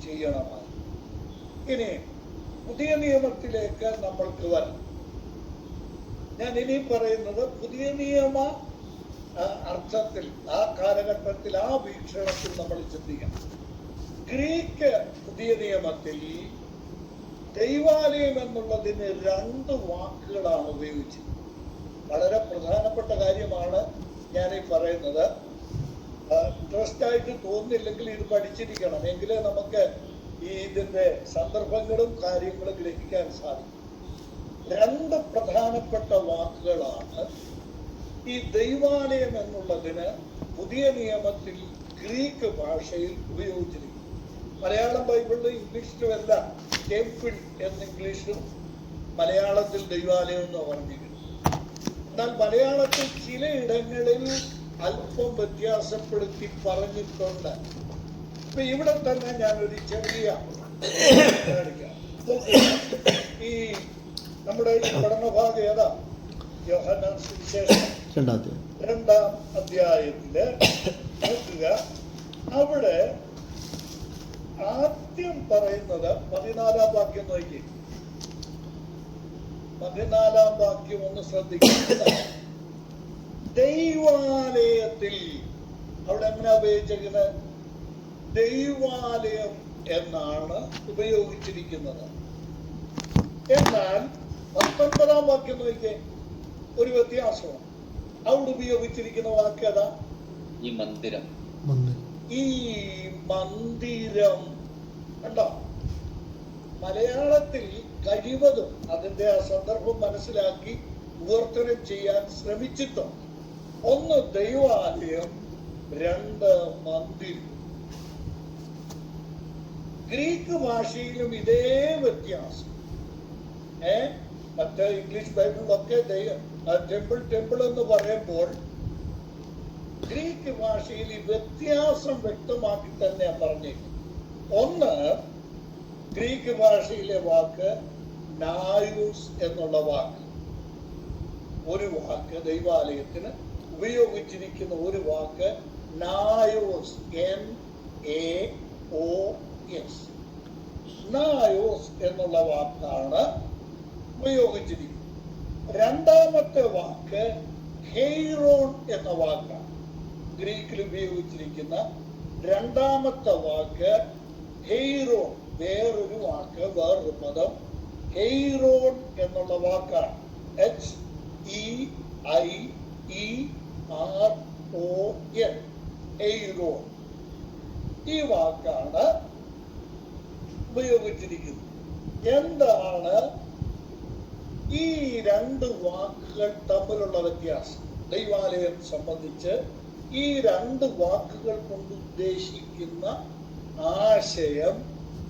ചെയ്യണമായി. ഇനി പുതിയ നിയമത്തിലേക്ക് നമ്മൾക്ക് വരാം. ഞാൻ ഇനി പറയുന്നത് പുതിയ നിയമ അർത്ഥത്തിൽ, ആ കാലഘട്ടത്തിൽ, ആ വീക്ഷണത്തിൽ നമ്മൾ ചിന്തിക്കണം. ഗ്രീക്ക് പുതിയ നിയമത്തിൽ ദൈവാലയം എന്നുള്ളതിന് 2 വാക്കുകളാണ് ഉപയോഗിച്ചത്. വളരെ പ്രധാനപ്പെട്ട കാര്യമാണ് ഞാൻ ഈ പറയുന്നത്. ഇൻട്രസ്റ്റ് ആയിട്ട് തോന്നുന്നില്ലെങ്കിൽ ഇത് പഠിച്ചിരിക്കണം, എങ്കിലേ നമുക്ക് ഇതിന്റെ സന്ദർഭങ്ങളും കാര്യങ്ങളും ഗ്രഹിക്കാൻ സാധിക്കും. 2 പ്രധാനപ്പെട്ട വാക്കുകളാണ് ഈ ദൈവാലയം എന്നുള്ളതിന് പുതിയ നിയമത്തിൽ ഗ്രീക്ക് ഭാഷയിൽ ഉപയോഗിച്ചിരിക്കുന്നത്. മലയാളം ബൈബിളിലും ഇംഗ്ലീഷിലും എല്ലാം ടെമ്പിൾ എന്ന് ഇംഗ്ലീഷിലും മലയാളത്തിൽ ദൈവാലയം എന്ന് പറഞ്ഞിരിക്കുന്നു. എന്നാൽ മലയാളത്തിൽ ചിലയിടങ്ങളിൽ അല്പം വ്യത്യാസപ്പെടുത്തി പറഞ്ഞിട്ടുണ്ട്. ഇപ്പൊ ഇവിടെ തന്നെ ഞാനൊരു ചെറിയ ഈ നമ്മുടെ ഈ പഠനഭാഗം ഏതാ? യോഹന്നാൻ സുവിശേഷം 2-ാം അധ്യായത്തില് നോക്കുക. അവിടെ ആദ്യം പറയുന്നത് 14-ാം വാക്യം നോക്കി. 14-ാം വാക്യം ഒന്ന് ശ്രദ്ധിക്കുക. ദൈവാലയത്തിൽ, അവിടെ എങ്ങനെയാ ഉപയോഗിച്ചിരിക്കുന്നത്? ദൈവാലയം എന്നാണ് ഉപയോഗിച്ചിരിക്കുന്നത്. എന്നാൽ 19-ാം വാക്യം നോക്കിയേ, ഒരു വ്യത്യാസമാണ്. അവിടെ ഉപയോഗിച്ചിരിക്കുന്ന വാക്ക് ഏതാ? ഈ മന്ദിരം. ഈ മന്ദിരം കണ്ടോ? മലയാളത്തിൽ കഴിവതും അതിന്റെ ആ സന്ദർഭം മനസ്സിലാക്കി വിവർത്തനം ചെയ്യാൻ ശ്രമിച്ചിട്ടുണ്ട്. 1 ദൈവാലയം, 2 മന്ദിരം. ഗ്രീക്ക് ഭാഷയിലും ഇതേ വ്യത്യാസം. മറ്റേ ഇംഗ്ലീഷ് ബൈബിളിലൊക്കെ ടെമ്പിൾ എന്ന് പറയുമ്പോൾ ഗ്രീക്ക് ഭാഷയിൽ ഈ വ്യത്യാസം വ്യക്തമാക്കി തന്നെയാണ് പറഞ്ഞേക്കുന്നത്. 1, ഗ്രീക്ക് ഭാഷയിലെ വാക്ക് നായൂസ് എന്നുള്ള വാക്ക്, ഒരു വാക്ക് ദൈവാലയത്തിന് ഉപയോഗിച്ചിരിക്കുന്ന ഒരു വാക്ക് നായോസ്, NAOS, നായോസ് എന്നുള്ള വാക്കാണ് ഉപയോഗിച്ചിരിക്കുന്നത്. 2-ാമത്തെ വാക്ക് ഹെയ്റോൺ എന്ന വാക്കാണ്. ഗ്രീക്കിൽ ഉപയോഗിച്ചിരിക്കുന്ന 2-ാമത്തെ വാക്ക് ഹെയ്റോൺ. വേറൊരു വാക്ക്, വേറൊരു പദം ഹെയ്റോൺ എന്നുള്ള വാക്കാണ്. EIERON, എയ്റോൺ. ഈ വാക്കാണ് ഉപയോഗിച്ചിരിക്കുന്നത്. എന്താണ് ഈ രണ്ട് വാക്കുകൾ തമ്മിലുള്ള വ്യത്യാസം? ദൈവാലയം സംബന്ധിച്ച് ഈ രണ്ട് വാക്കുകൾ കൊണ്ട് ഉദ്ദേശിക്കുന്ന ആശയം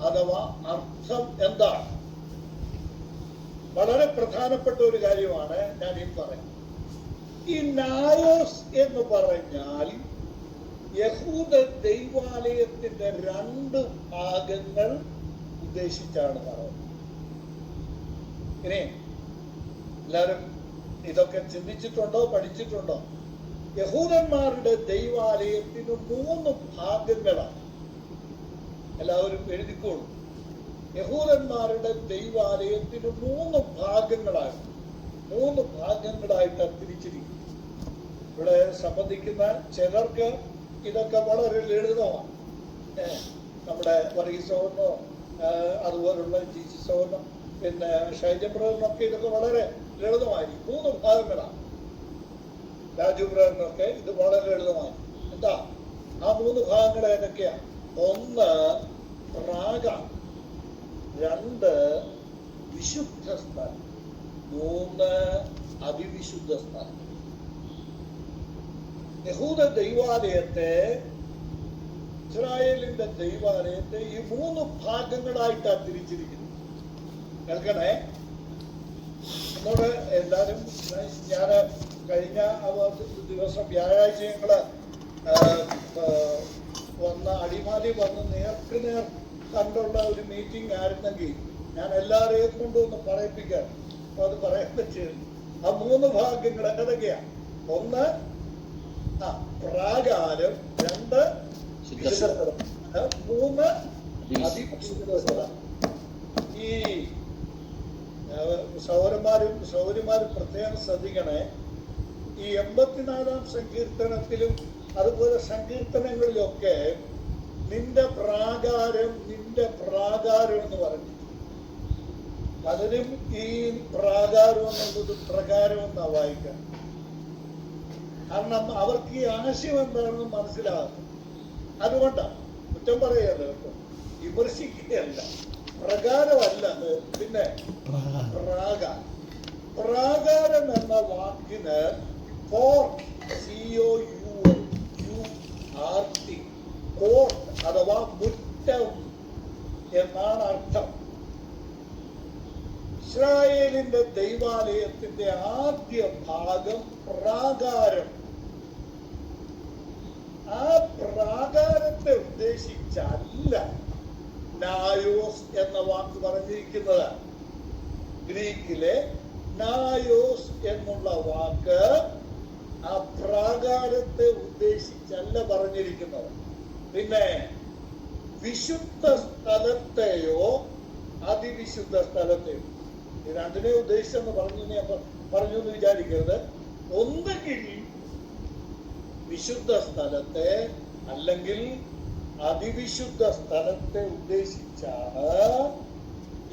അഥവാ അർത്ഥം എന്താണ്? വളരെ പ്രധാനപ്പെട്ട ഒരു കാര്യമാണ് ഞാൻ ഈ പറയുന്നത്. ഈ നായോസ് എന്ന് പറഞ്ഞാൽ യഹൂദ ദൈവാലയത്തിന്റെ രണ്ട് ഭാഗങ്ങൾ ഉദ്ദേശിച്ചാണ് പറയുന്നത്. ഇനി എല്ലാവരും ഇതൊക്കെ ചിന്തിച്ചിട്ടുണ്ടോ, പഠിച്ചിട്ടുണ്ടോ? യഹൂദന്മാരുടെ ദൈവാലയത്തിന് 3 ഭാഗങ്ങളാണ്. എല്ലാവരും എഴുതിക്കോളൂ. യഹൂദന്മാരുടെ ദൈവാലയത്തിന് 3 ഭാഗങ്ങളാണ്. 3 ഭാഗങ്ങളായിട്ടാണ് തിരിച്ചിരിക്കുന്നത്. ഇവിടെ സംബന്ധിക്കുന്ന ചിലർക്ക് ഇതൊക്കെ വളരെ ലളിതമാണ്. നമ്മുടെ വർഗീസോനോ അതുപോലുള്ള ജീസോനോ പിന്നെ ഷൈജബ്രനൊക്കെ ഇതൊക്കെ വളരെ ലളിതമായിരിക്കും. 3 ഭാഗങ്ങളാണ്. രാജു ബ്രനൊക്കെ ഇത് വളരെ ലളിതമായി. എന്താ ആ 3 ഭാഗങ്ങൾ ഏതൊക്കെയാണ്? 1 പ്രാഗ, 2 വിശുദ്ധ സ്ഥലം, 3 അതിവിശുദ്ധ സ്ഥലം. യഹൂദ ദൈവാലയത്തെ, ഇസ്രായേലിന്റെ ദൈവാലയത്തെ ഈ 3 ഭാഗങ്ങളായിട്ടാണ് തിരിച്ചിരിക്കുന്നത്. കേൾക്കണേ. എന്നോട് എല്ലാവരും, ഞാൻ കഴിഞ്ഞ ദിവസം വ്യാഴാഴ്ച ഞങ്ങള് അടിമാലി വന്ന് നേർക്ക് നേർ കണ്ടുള്ള ഒരു മീറ്റിംഗ് ആയിരുന്നെങ്കിൽ ഞാൻ എല്ലാവരെയും കൊണ്ടൊന്ന് പറയിപ്പിക്കാൻ, അപ്പൊ അത് പറയാൻ പറ്റില്ല. ആ 3 ഭാഗ്യങ്ങൾ ഏതൊക്കെയാണ്? 1 പ്രാകാരം, 2 വിശുദ്ധസ്ഥലം, 3 അതിവിശുദ്ധസ്ഥലം. ഈ സൗരന്മാരും പ്രത്യേകം ശ്രദ്ധിക്കണേ. ഈ 84-ാം സങ്കീർത്തനത്തിലും അതുപോലെ സങ്കീർത്തനങ്ങളിലൊക്കെ നിന്റെ പ്രാകാരം എന്ന് പറഞ്ഞു. പലരും ഈ പ്രാകാരം എന്നുള്ളത് പ്രകാരം എന്നാ വായിക്കാം. കാരണം അവർക്ക് ഈ ആശയം എന്താണെന്ന് മനസ്സിലാകും. അതുകൊണ്ടാണ് കുറ്റം പറയല്ല, വിമർശിക്കുകയല്ല. പ്രകാരമല്ല, പിന്നെ പ്രാകാരം എന്ന വാക്കിന് കോർട്ട് അഥവാ മുറ്റം എന്നാണ് അർത്ഥം. ഇസ്രായേലിന്റെ ദൈവാലയത്തിന്റെ ആദ്യ ഭാഗം പ്രാകാരം. ആ പ്രാകാരത്തെ ഉദ്ദേശിച്ചല്ല നായോസ് എന്ന വാക്ക് പറഞ്ഞിരിക്കുന്നത്. ഗ്രീക്കിലെ നായോസ് എന്നുള്ള വാക്ക് ആ പ്രാകാരത്തെ ഉദ്ദേശിച്ചല്ല പറഞ്ഞിരിക്കുന്നത്. പിന്നെ വിശുദ്ധ സ്ഥലത്തെയോ അതിവിശുദ്ധ സ്ഥലത്തെയോ, ഈ രണ്ടിനെ ഉദ്ദേശിച്ചെന്ന് പറഞ്ഞു എന്ന് വിചാരിക്കരുത്. ഒന്നുകിൽ വിശുദ്ധ സ്ഥലത്തെ അല്ലെങ്കിൽ അതിവിശുദ്ധ സ്ഥലത്തെ ഉദ്ദേശിച്ചാണ്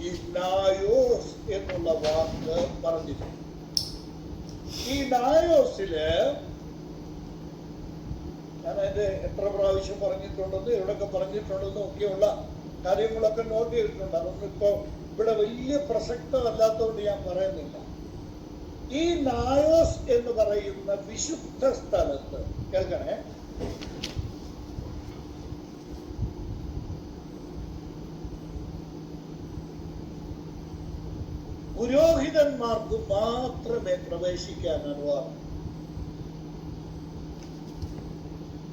ഈ നായോസ് എന്നുള്ള വാക്ക് പറഞ്ഞിരിക്കുന്നത്. ഈ നായോസില് ഞാൻ അതിന്റെ എത്ര പ്രാവശ്യം പറഞ്ഞിട്ടുണ്ടെന്ന്, എവിടെയൊക്കെ പറഞ്ഞിട്ടുണ്ടെന്നും ഒക്കെയുള്ള കാര്യങ്ങളൊക്കെ നോട്ട് ചെയ്തിട്ടുണ്ട്. അതൊന്നും ഇപ്പൊ ഇവിടെ വലിയ പ്രസക്തമല്ലാത്തതുകൊണ്ട് ഞാൻ പറയുന്നില്ല. ഈ നായോസ് എന്ന് പറയുന്ന വിശുദ്ധ സ്ഥലത്ത്, കേൾക്കണേ, പുരോഹിതന്മാർക്ക് മാത്രമേ പ്രവേശിക്കാൻ അനുവാദം.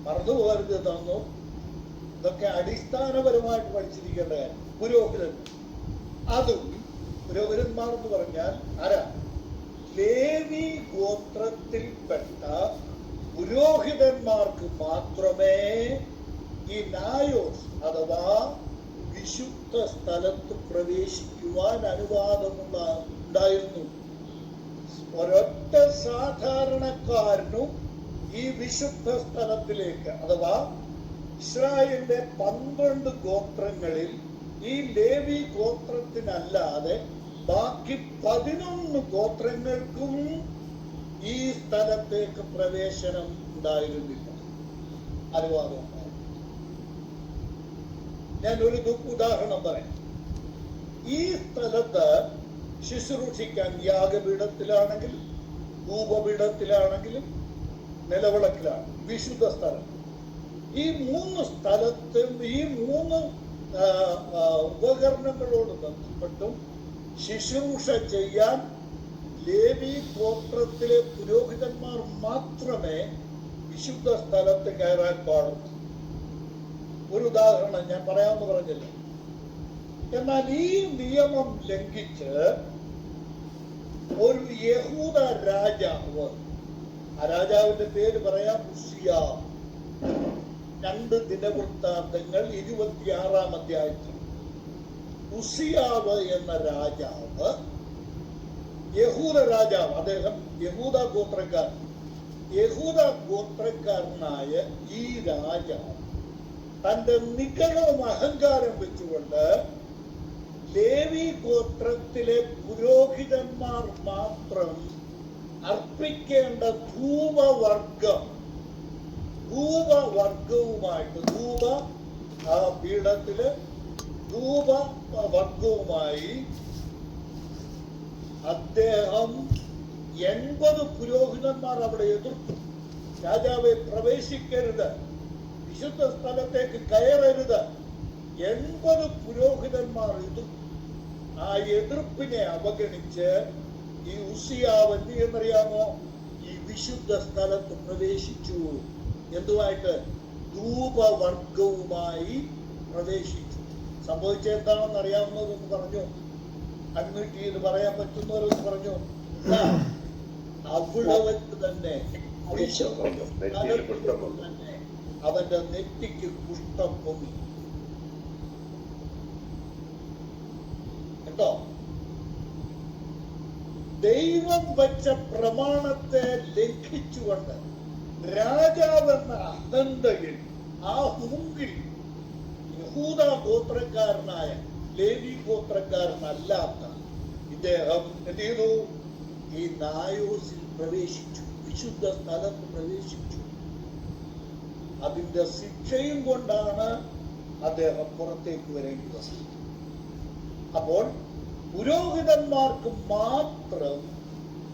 മറന്നുപോകരുത് തന്നു. ഇതൊക്കെ അടിസ്ഥാനപരമായിട്ട് പഠിച്ചിരിക്കേണ്ട കാര്യം. അതും പുരോഹിതന്മാർ എന്ന് പറഞ്ഞാൽ ആരാ? ലേവി ഗോത്രത്തിൽപ്പെട്ട പുരോഹിതന്മാർക്ക് മാത്രമേ ഈ നായോസ് അഥവാ വിശുദ്ധ സ്ഥലത്ത് പ്രവേശിക്കുവാൻ അനുവാദമുണ്ടായിരുന്നു. ഒരൊറ്റ സാധാരണക്കാരനും ഈ വിശുദ്ധ സ്ഥലത്തിലേക്ക്, അഥവാ ഇസ്രായേലിന്റെ 12 ഗോത്രങ്ങളിൽ ഈ ലേവി ഗോത്രത്തിനല്ലാതെ ബാക്കി 11 ഗോത്രങ്ങൾക്കും ഈ സ്ഥലത്തേക്ക് പ്രവേശനം ഉണ്ടായിരുന്നില്ല, അനുവാദം ഉണ്ടായിരുന്നു. ഞാൻ ഒരു ഉദാഹരണം പറയാം. ഈ സ്ഥലത്ത് ശുശ്രൂഷിക്കാൻ യാഗപീഠത്തിലാണെങ്കിലും ധൂപപീഠത്തിലാണെങ്കിലും നിലവിളക്കിലാണ് വിശുദ്ധ സ്ഥലം. ഈ മൂന്ന് സ്ഥലത്തും ഈ മൂന്ന് ഉപകരണങ്ങളോട് ബന്ധപ്പെട്ടും ശുശ്രൂഷ ചെയ്യാൻ ലേവി ഗോത്രത്തിലെ പുരോഹിതന്മാർ മാത്രമേ വിശുദ്ധ സ്ഥലത്ത് കയറാൻ പാടുള്ളൂ. ഒരു ഉദാഹരണം ഞാൻ പറയാമെന്ന് പറഞ്ഞില്ല. എന്നാൽ ഈ നിയമം ലംഘിച്ച് ഒരു യഹൂദ രാജാവ്, ആ രാജാവിന്റെ പേര് പറയാം, ഉസിയാ. 2 ദിനവൃത്താന്തങ്ങൾ 26-ാം അധ്യായത്തിൽ ഉസിയാവ് എന്ന രാജാവ്, യഹൂദ രാജാവ്, അദ്ദേഹം യഹൂദ ഗോത്രക്കാരനായ ഈ രാജാവ് തന്റെ നിഗളവും അഹങ്കാരം വെച്ചുകൊണ്ട് ലേവി ഗോത്രത്തിലെ പുരോഹിതന്മാർ മാത്രം അർപ്പിക്കേണ്ട ധൂപവർഗവുമായിട്ട് ധൂപവർഗവുമായി അദ്ദേഹം 80 പുരോഹിതന്മാർ അവിടെ എതിർത്തു. രാജാവെ, പ്രവേശിക്കരുത്, വിശുദ്ധ സ്ഥലത്തേക്ക് കയറരുത്. 80 പുരോഹിതന്മാർ എതിർത്തു. ആ എതിർപ്പിനെ അവഗണിച്ച് ഈ ഉസിയാവ് എന്ത് എന്നറിയാമോ? ഈ വിശുദ്ധ സ്ഥലത്ത് പ്രവേശിച്ചു. എന്തുമായിട്ട്? ധൂപവർഗവുമായി പ്രവേശിച്ചു. സംഭവിച്ചത് എന്താണെന്ന് അറിയാവുന്നതെന്ന് പറഞ്ഞു, അഡ്മിറ്റ് ചെയ്ത് പറയാൻ പറ്റുന്നവരെന്ന് പറഞ്ഞു. അവിടെ വെച്ച് തന്നെ അവന്റെ നെറ്റിക്ക് കുഷ്ഠം പൊങ്ങി. കേട്ടോ? ദൈവം വെച്ച പ്രമാണത്തെ ലംഘിച്ചുകൊണ്ട് രാജാവെന്ന അഹന്തയിൽ, ആ ഹുങ്കിൽ, യഹൂദ ഗോത്രക്കാരനായ ലേവി ഗോത്രക്കാരനല്ലാത്ത ഇദ്ദേഹം എന്ത് ചെയ്തു? ഈ നായോസിൽ പ്രവേശിച്ചു, വിശുദ്ധ സ്ഥലത്ത് പ്രവേശിച്ചു. അതിന്റെ ശിക്ഷയും കൊണ്ടാണ് അദ്ദേഹം പുറത്തേക്ക് വരേണ്ടി വന്നത്. അപ്പോൾ പുരോഹിതന്മാർക്ക് മാത്രം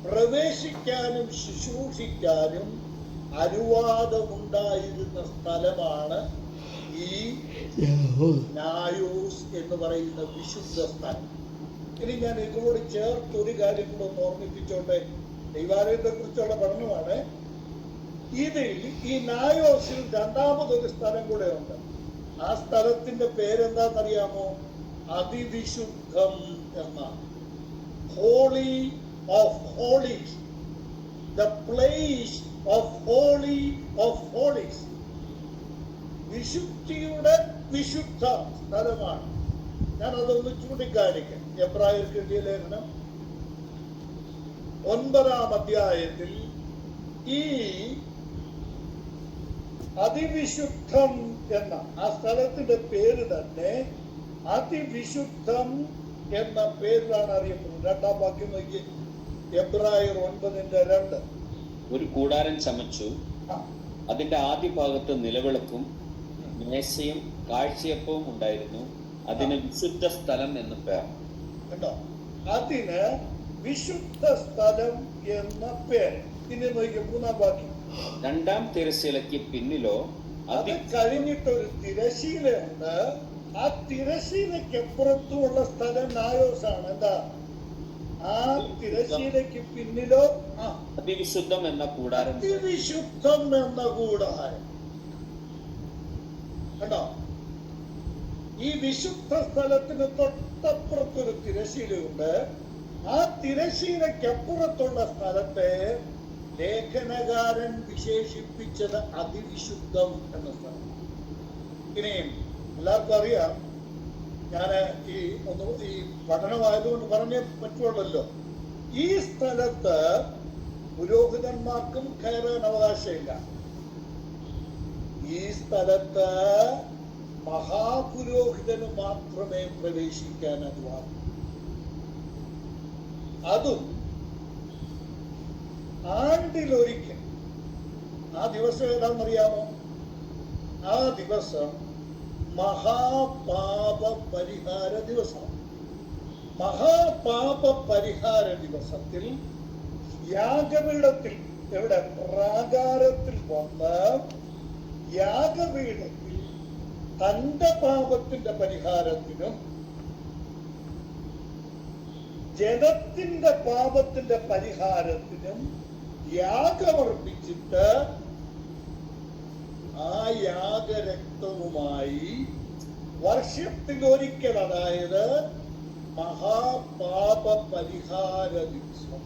പ്രവേശിക്കാനും ശുശ്രൂഷിക്കാനും അനുവാദമുണ്ടായിരുന്ന സ്ഥലമാണ് ഈ നായോസ് എന്ന് പറയുന്ന വിശുദ്ധ സ്ഥലം. ഇനി ഞാൻ ഇതിനോട് ചേർത്ത് ഒരു കാര്യം കൂടെ ഒന്ന് ഓർമ്മിപ്പിച്ചോട്ടെ. ദൈവാലയത്തെ കുറിച്ചുള്ള പഠനമാണ്. ഇതിൽ ഈ നായോസിൽ രണ്ടാമതൊരു സ്ഥലം കൂടെ ഉണ്ട്. ആ സ്ഥലത്തിന്റെ പേരെന്താണെന്നറിയാമോ? അതിവിശുദ്ധം എന്നാണ്. Holy of holies, the place of holy of holies. വിശുദ്ധിയുടെ വിശുദ്ധ സ്ഥലമാണ്. ഞാൻ അതൊന്ന് ചൂണ്ടിക്കാണിക്കാം. എബ്രായർക്ക് എഴുതിയ ലേഖനം 9-ാം അധ്യായത്തിൽ ഈ അതിവിശുദ്ധം എന്ന ആ സ്ഥലത്തിന്റെ പേര് തന്നെ അതിവിശുദ്ധം എന്ന പേരിലാണ് അറിയപ്പെടുന്നത്. 2-ാം വാക്യം നോക്കി, എബ്രായർ 9:2. ഒരു കൂടാരം ചമച്ചു, അതിന്റെ ആദ്യ ഭാഗത്ത് നിലവിളക്കും മേശയും കാഴ്ചയപ്പവും ഉണ്ടായിരുന്നു. അതിന് വിശുദ്ധ സ്ഥലം എന്ന് പേർ. കേട്ടോ? അതിന് വിശുദ്ധ സ്ഥലം എന്ന പേര്. ഇനി നോക്കി 3-ാം വാക്യം. 2-ാം തിരശ്ശീലയ്ക്ക് പിന്നിലോ അത് കഴിഞ്ഞിട്ടൊരു തിരശീലയുണ്ട്. ആ തിരശീലയ്ക്ക് അപ്പുറത്തുമുള്ള സ്ഥലം നായോസാണ്. എന്താ? ആ തിരശീലയ്ക്ക് പിന്നിലോ അതിവിശുദ്ധം എന്ന കൂടാരം. അതിവിശുദ്ധം എന്ന കൂടാരം. കണ്ടോ? ഈ വിശുദ്ധ സ്ഥലത്തിന് തൊട്ടപ്പുറത്തൊരു തിരശീലയുണ്ട്. ആ തിരശീലയ്ക്കപ്പുറത്തുള്ള സ്ഥലത്തെ ലേഖനകാരൻ വിശേഷിപ്പിച്ചത് അതിവിശുദ്ധം എന്ന സ്ഥലം. ഇനിയും എല്ലാവർക്കും അറിയാം, ഞാൻ ഈ പഠനമായതുകൊണ്ട് പറഞ്ഞേ പറ്റുള്ളല്ലോ. ഈ സ്ഥലത്ത് പുരോഹിതന്മാർക്കും കയറാൻ അവകാശമില്ല. ഈ സ്ഥലത്ത് മഹാപുരോഹിതന് മാത്രമേ പ്രവേശിക്കാൻ അനുവാദം. അതും ആണ്ടിലൊരിക്കൽ. ആ ദിവസം ഏതാണെന്നറിയാമോ? ആ ദിവസം മഹാപാപ പരിഹാര ദിവസം. മഹാപാപ പരിഹാര ദിവസത്തിൽ യാഗപീഠത്തിൽ, എവിടെ? പ്രാകാരത്തിൽ വന്ന് യാഗപീഠത്തിൽ തന്റെ പാപത്തിന്റെ പരിഹാരത്തിനും ജനത്തിന്റെ പാപത്തിന്റെ പരിഹാരത്തിനും യാഗമർപ്പിച്ചിട്ട് ആ യാഗരക്തവുമായി വർഷത്തിലൊരിക്കൽ, അതായത് മഹാപാപ പരിഹാര ദിവസം,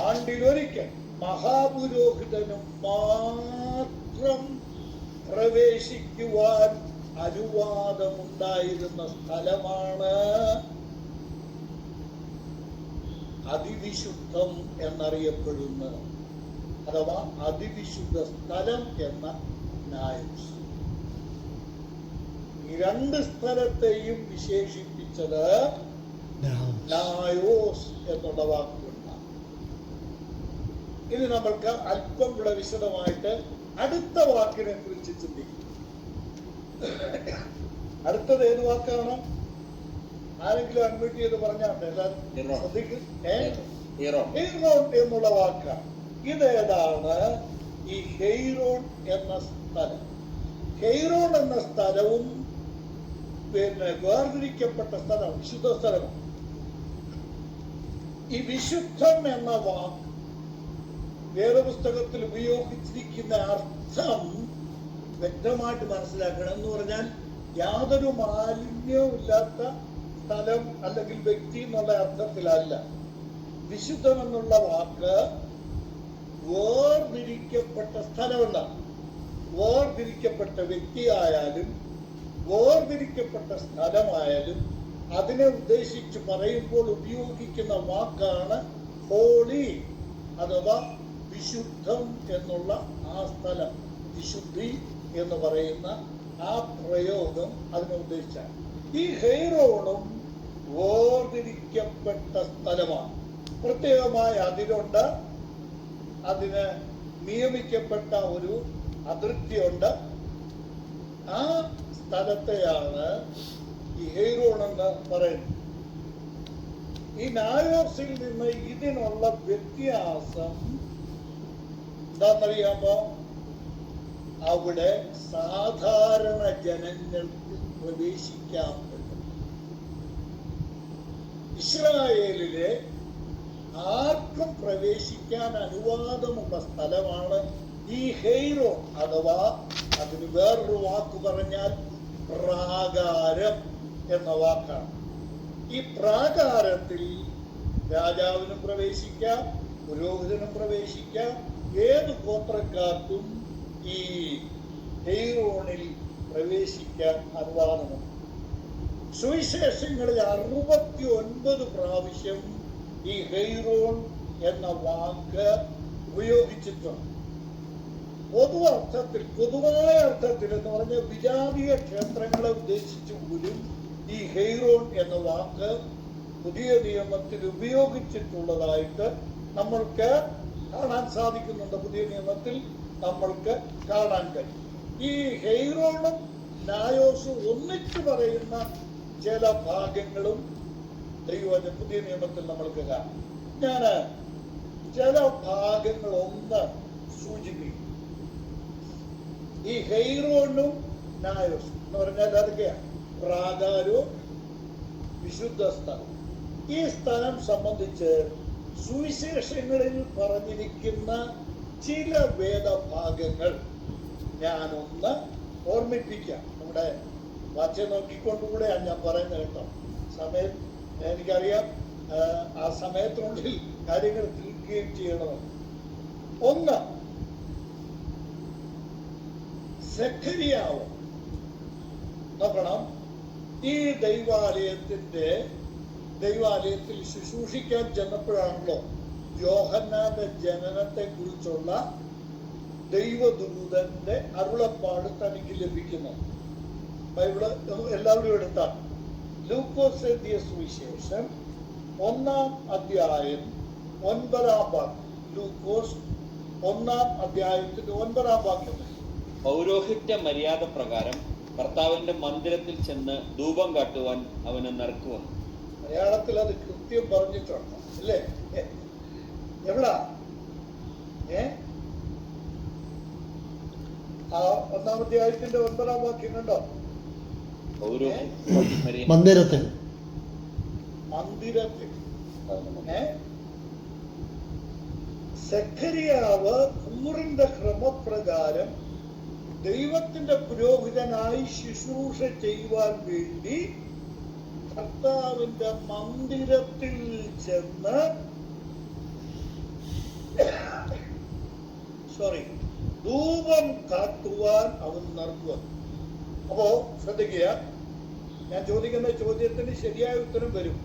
ആണ്ടിലൊരിക്കൽ മഹാപുരോഹിതനും മാത്രം പ്രവേശിക്കുവാൻ അനുവാദമുണ്ടായിരുന്ന സ്ഥലമാണ് അതിവിശുദ്ധം എന്നറിയപ്പെടുന്നത്, അഥവാ അതിവിശുദ്ധ സ്ഥലം എന്ന നായോസ്. ഈ രണ്ട് സ്ഥലത്തെയും വിശേഷിപ്പിച്ചത് നായോസ് എന്നുള്ള വാക്കുകൊണ്ടാണ്. ഇനി നമ്മൾക്ക് അല്പം കൂടെ വിശദമായിട്ട് അടുത്ത വാക്കിനെ കുറിച്ച് ചിന്തിക്കും. അടുത്തത് ഏത് വാക്കാണ്? ആരെങ്കിലും അഡ്മിറ്റ് ചെയ്ത് പറഞ്ഞാൽ ശ്രദ്ധിക്കും. എന്നുള്ള വാക്കാണ്. ഇതേതാണ് ഈ ഹെയ്റോൺ എന്ന സ്ഥലം. ഹെയ്റോൺ എന്ന സ്ഥലവും വേർതിരിക്കപ്പെട്ട സ്ഥലം, വിശുദ്ധ സ്ഥലമാണ്. ഈ വിശുദ്ധം എന്ന വാക്ക് വേദപുസ്തകത്തിൽ ഉപയോഗിച്ചിരിക്കുന്ന അർത്ഥം വ്യക്തമായിട്ട് മനസ്സിലാക്കണം. എന്ന് പറഞ്ഞാൽ യാതൊരു മാലിന്യവും ഇല്ലാത്ത സ്ഥലം അല്ലെങ്കിൽ വ്യക്തി എന്നുള്ള അർത്ഥത്തിലല്ല. വിശുദ്ധം എന്നുള്ള വാക്ക് വേർതിരിക്കപ്പെട്ട സ്ഥലമെന്നാണ്. വേർതിരിക്കപ്പെട്ട വ്യക്തിയായാലും വേർതിരിക്കപ്പെട്ട സ്ഥലമായാലും അതിനെ ഉദ്ദേശിച്ച് പറയുമ്പോൾ ഉപയോഗിക്കുന്ന വാക്കാണ് ഹോളി, അഥവാ വിശുദ്ധം എന്നുള്ള ആ സ്ഥലം. വിശുദ്ധി എന്ന് പറയുന്ന ആ പ്രയോഗം അതിനെ ഉദ്ദേശിച്ചാണ്. ഈ ഹെയ്റോണും വേർതിരിക്കപ്പെട്ട സ്ഥലമാണ്. പ്രത്യേകമായ അതിരുണ്ട്, അതിന് നിയമിക്കപ്പെട്ട ഒരു അതിർത്തിയുണ്ട്. ആ സ്ഥലത്തെയാണ് ഈ ഹെയ്റോൺ എന്ന് പറയുന്നത്. ഈ നായോസിൽ നിന്ന് ഇതിനുള്ള വ്യത്യാസം എന്താണെന്നറിയാമോ? അവിടെ സാധാരണ ജനങ്ങൾക്ക് പ്രവേശിക്കാൻ പറ്റും. ഇസ്രായേലിലെ ആർക്കും പ്രവേശിക്കാൻ അനുവാദമുള്ള സ്ഥലമാണ് ഈ ഹെയ്റോൺ, അഥവാ അതിന് വേറൊരു വാക്ക് പറഞ്ഞാൽ പ്രാകാരം എന്ന വാക്കാണ്. ഈ പ്രാകാരത്തിൽ രാജാവിനും പ്രവേശിക്കാം, പുരോഹിതനും പ്രവേശിക്കാം, ഏത് ഗോത്രക്കാർക്കും ഈ ഹെയ്റോണിൽ പ്രവേശിക്കാൻ അനുവാദമുണ്ട്. സുവിശേഷങ്ങളിൽ 69 പ്രാവശ്യം ഈ ഹെയ്റോൺ എന്ന വാക്ക് ഉപയോഗിച്ചിട്ടുണ്ട്. പൊതുവായ അർത്ഥത്തിൽ എന്ന് പറഞ്ഞ വിജാതീയ ക്ഷേത്രങ്ങളെ ഉദ്ദേശിച്ചു പോലും ഈ ഹെയ്റോൺ എന്ന വാക്ക് പുതിയ നിയമത്തിൽ ഉപയോഗിച്ചിട്ടുള്ളതായിട്ട് നമ്മൾക്ക് കാണാൻ സാധിക്കുന്നുണ്ട്. പുതിയ നിയമത്തിൽ നമ്മൾക്ക് കാണാൻ കഴിയും. ഈ ഹെയ്റോണും നായോസും ഒന്നിച്ചു പറയുന്ന ചില ഭാഗങ്ങളും പുതിയ നിയമത്തിൽ നമ്മൾക്ക് കാണാം. ഞാൻ ചില ഭാഗങ്ങൾ ഒന്ന് സൂചിപ്പിക്കും. ഈ ഹെയ്റോണും നായോസും എന്ന് പറഞ്ഞാൽ അതൊക്കെയാണ് പ്രാകാരവും വിശുദ്ധ സ്ഥലം. ഈ സ്ഥലം സംബന്ധിച്ച് സുവിശേഷങ്ങളിൽ പറഞ്ഞിരിക്കുന്ന ചില വേദഭാഗങ്ങൾ ഞാനൊന്ന് ഓർമ്മിപ്പിക്കാം. നമ്മുടെ വാച്യം നോക്കിക്കൊണ്ടുകൂടെയാണ് ഞാൻ പറയുന്നത് കേട്ടോ. സമയം എനിക്കറിയാം, ആ സമയത്തിനുള്ളിൽ കാര്യങ്ങൾ തീർക്കുകയും ചെയ്യണമെന്ന്. ഒന്ന്, സെഖരിയാവ് നോക്കണം. ഈ ദൈവാലയത്തിൽ ശുശ്രൂഷിക്കാൻ ചെന്നപ്പോഴാണല്ലോ യോഹന്നാന്റെ ജനനത്തെ കുറിച്ചുള്ള ദൈവദൂതന്റെ അരുളപ്പാട് തനിക്ക് ലഭിക്കുന്നത്. ബൈബിള് എല്ലാവരും എടുത്താണ്. ലൂക്കോസ് എഴുതിയ സുവിശേഷം 1-ാം അധ്യായം 9-ാം വാക്യം. ലൂക്കോസ് 1-ാം അധ്യായത്തിന്റെ 9-ാം വാക്യം. പൗരോഹിത്യ മര്യാദ പ്രകാരം കർത്താവിന്റെ മന്ദിരത്തിൽ ചെന്ന് ധൂപം കാട്ടുവാൻ അവന് നറുക്ക് വന്നു. മലയാളത്തിൽ അത് കൃത്യം പറഞ്ഞിട്ടുണ്ട് അല്ലേ? എവിടാ? ആ 1-ാം അധ്യായത്തിന്റെ 9-ാം വാക്യം കണ്ടോ? മന്ദിരത്തിൽ സെഖരിയാവ് ഹൂറിന്റെ ക്രമപ്രകാരം ദൈവത്തിന്റെ പുരോഹിതനായി ശുശ്രൂഷ ചെയ്യുവാൻ വേണ്ടി കർത്താവിന്റെ മന്ദിരത്തിൽ ചെന്ന് ധൂപം കാട്ടുവാൻ അവൻ നടക്കുക. അപ്പോ ശ്രദ്ധിക്കുക, ഞാൻ ചോദിക്കുന്ന ചോദ്യത്തിന് ശരിയായ ഉത്തരം വരും.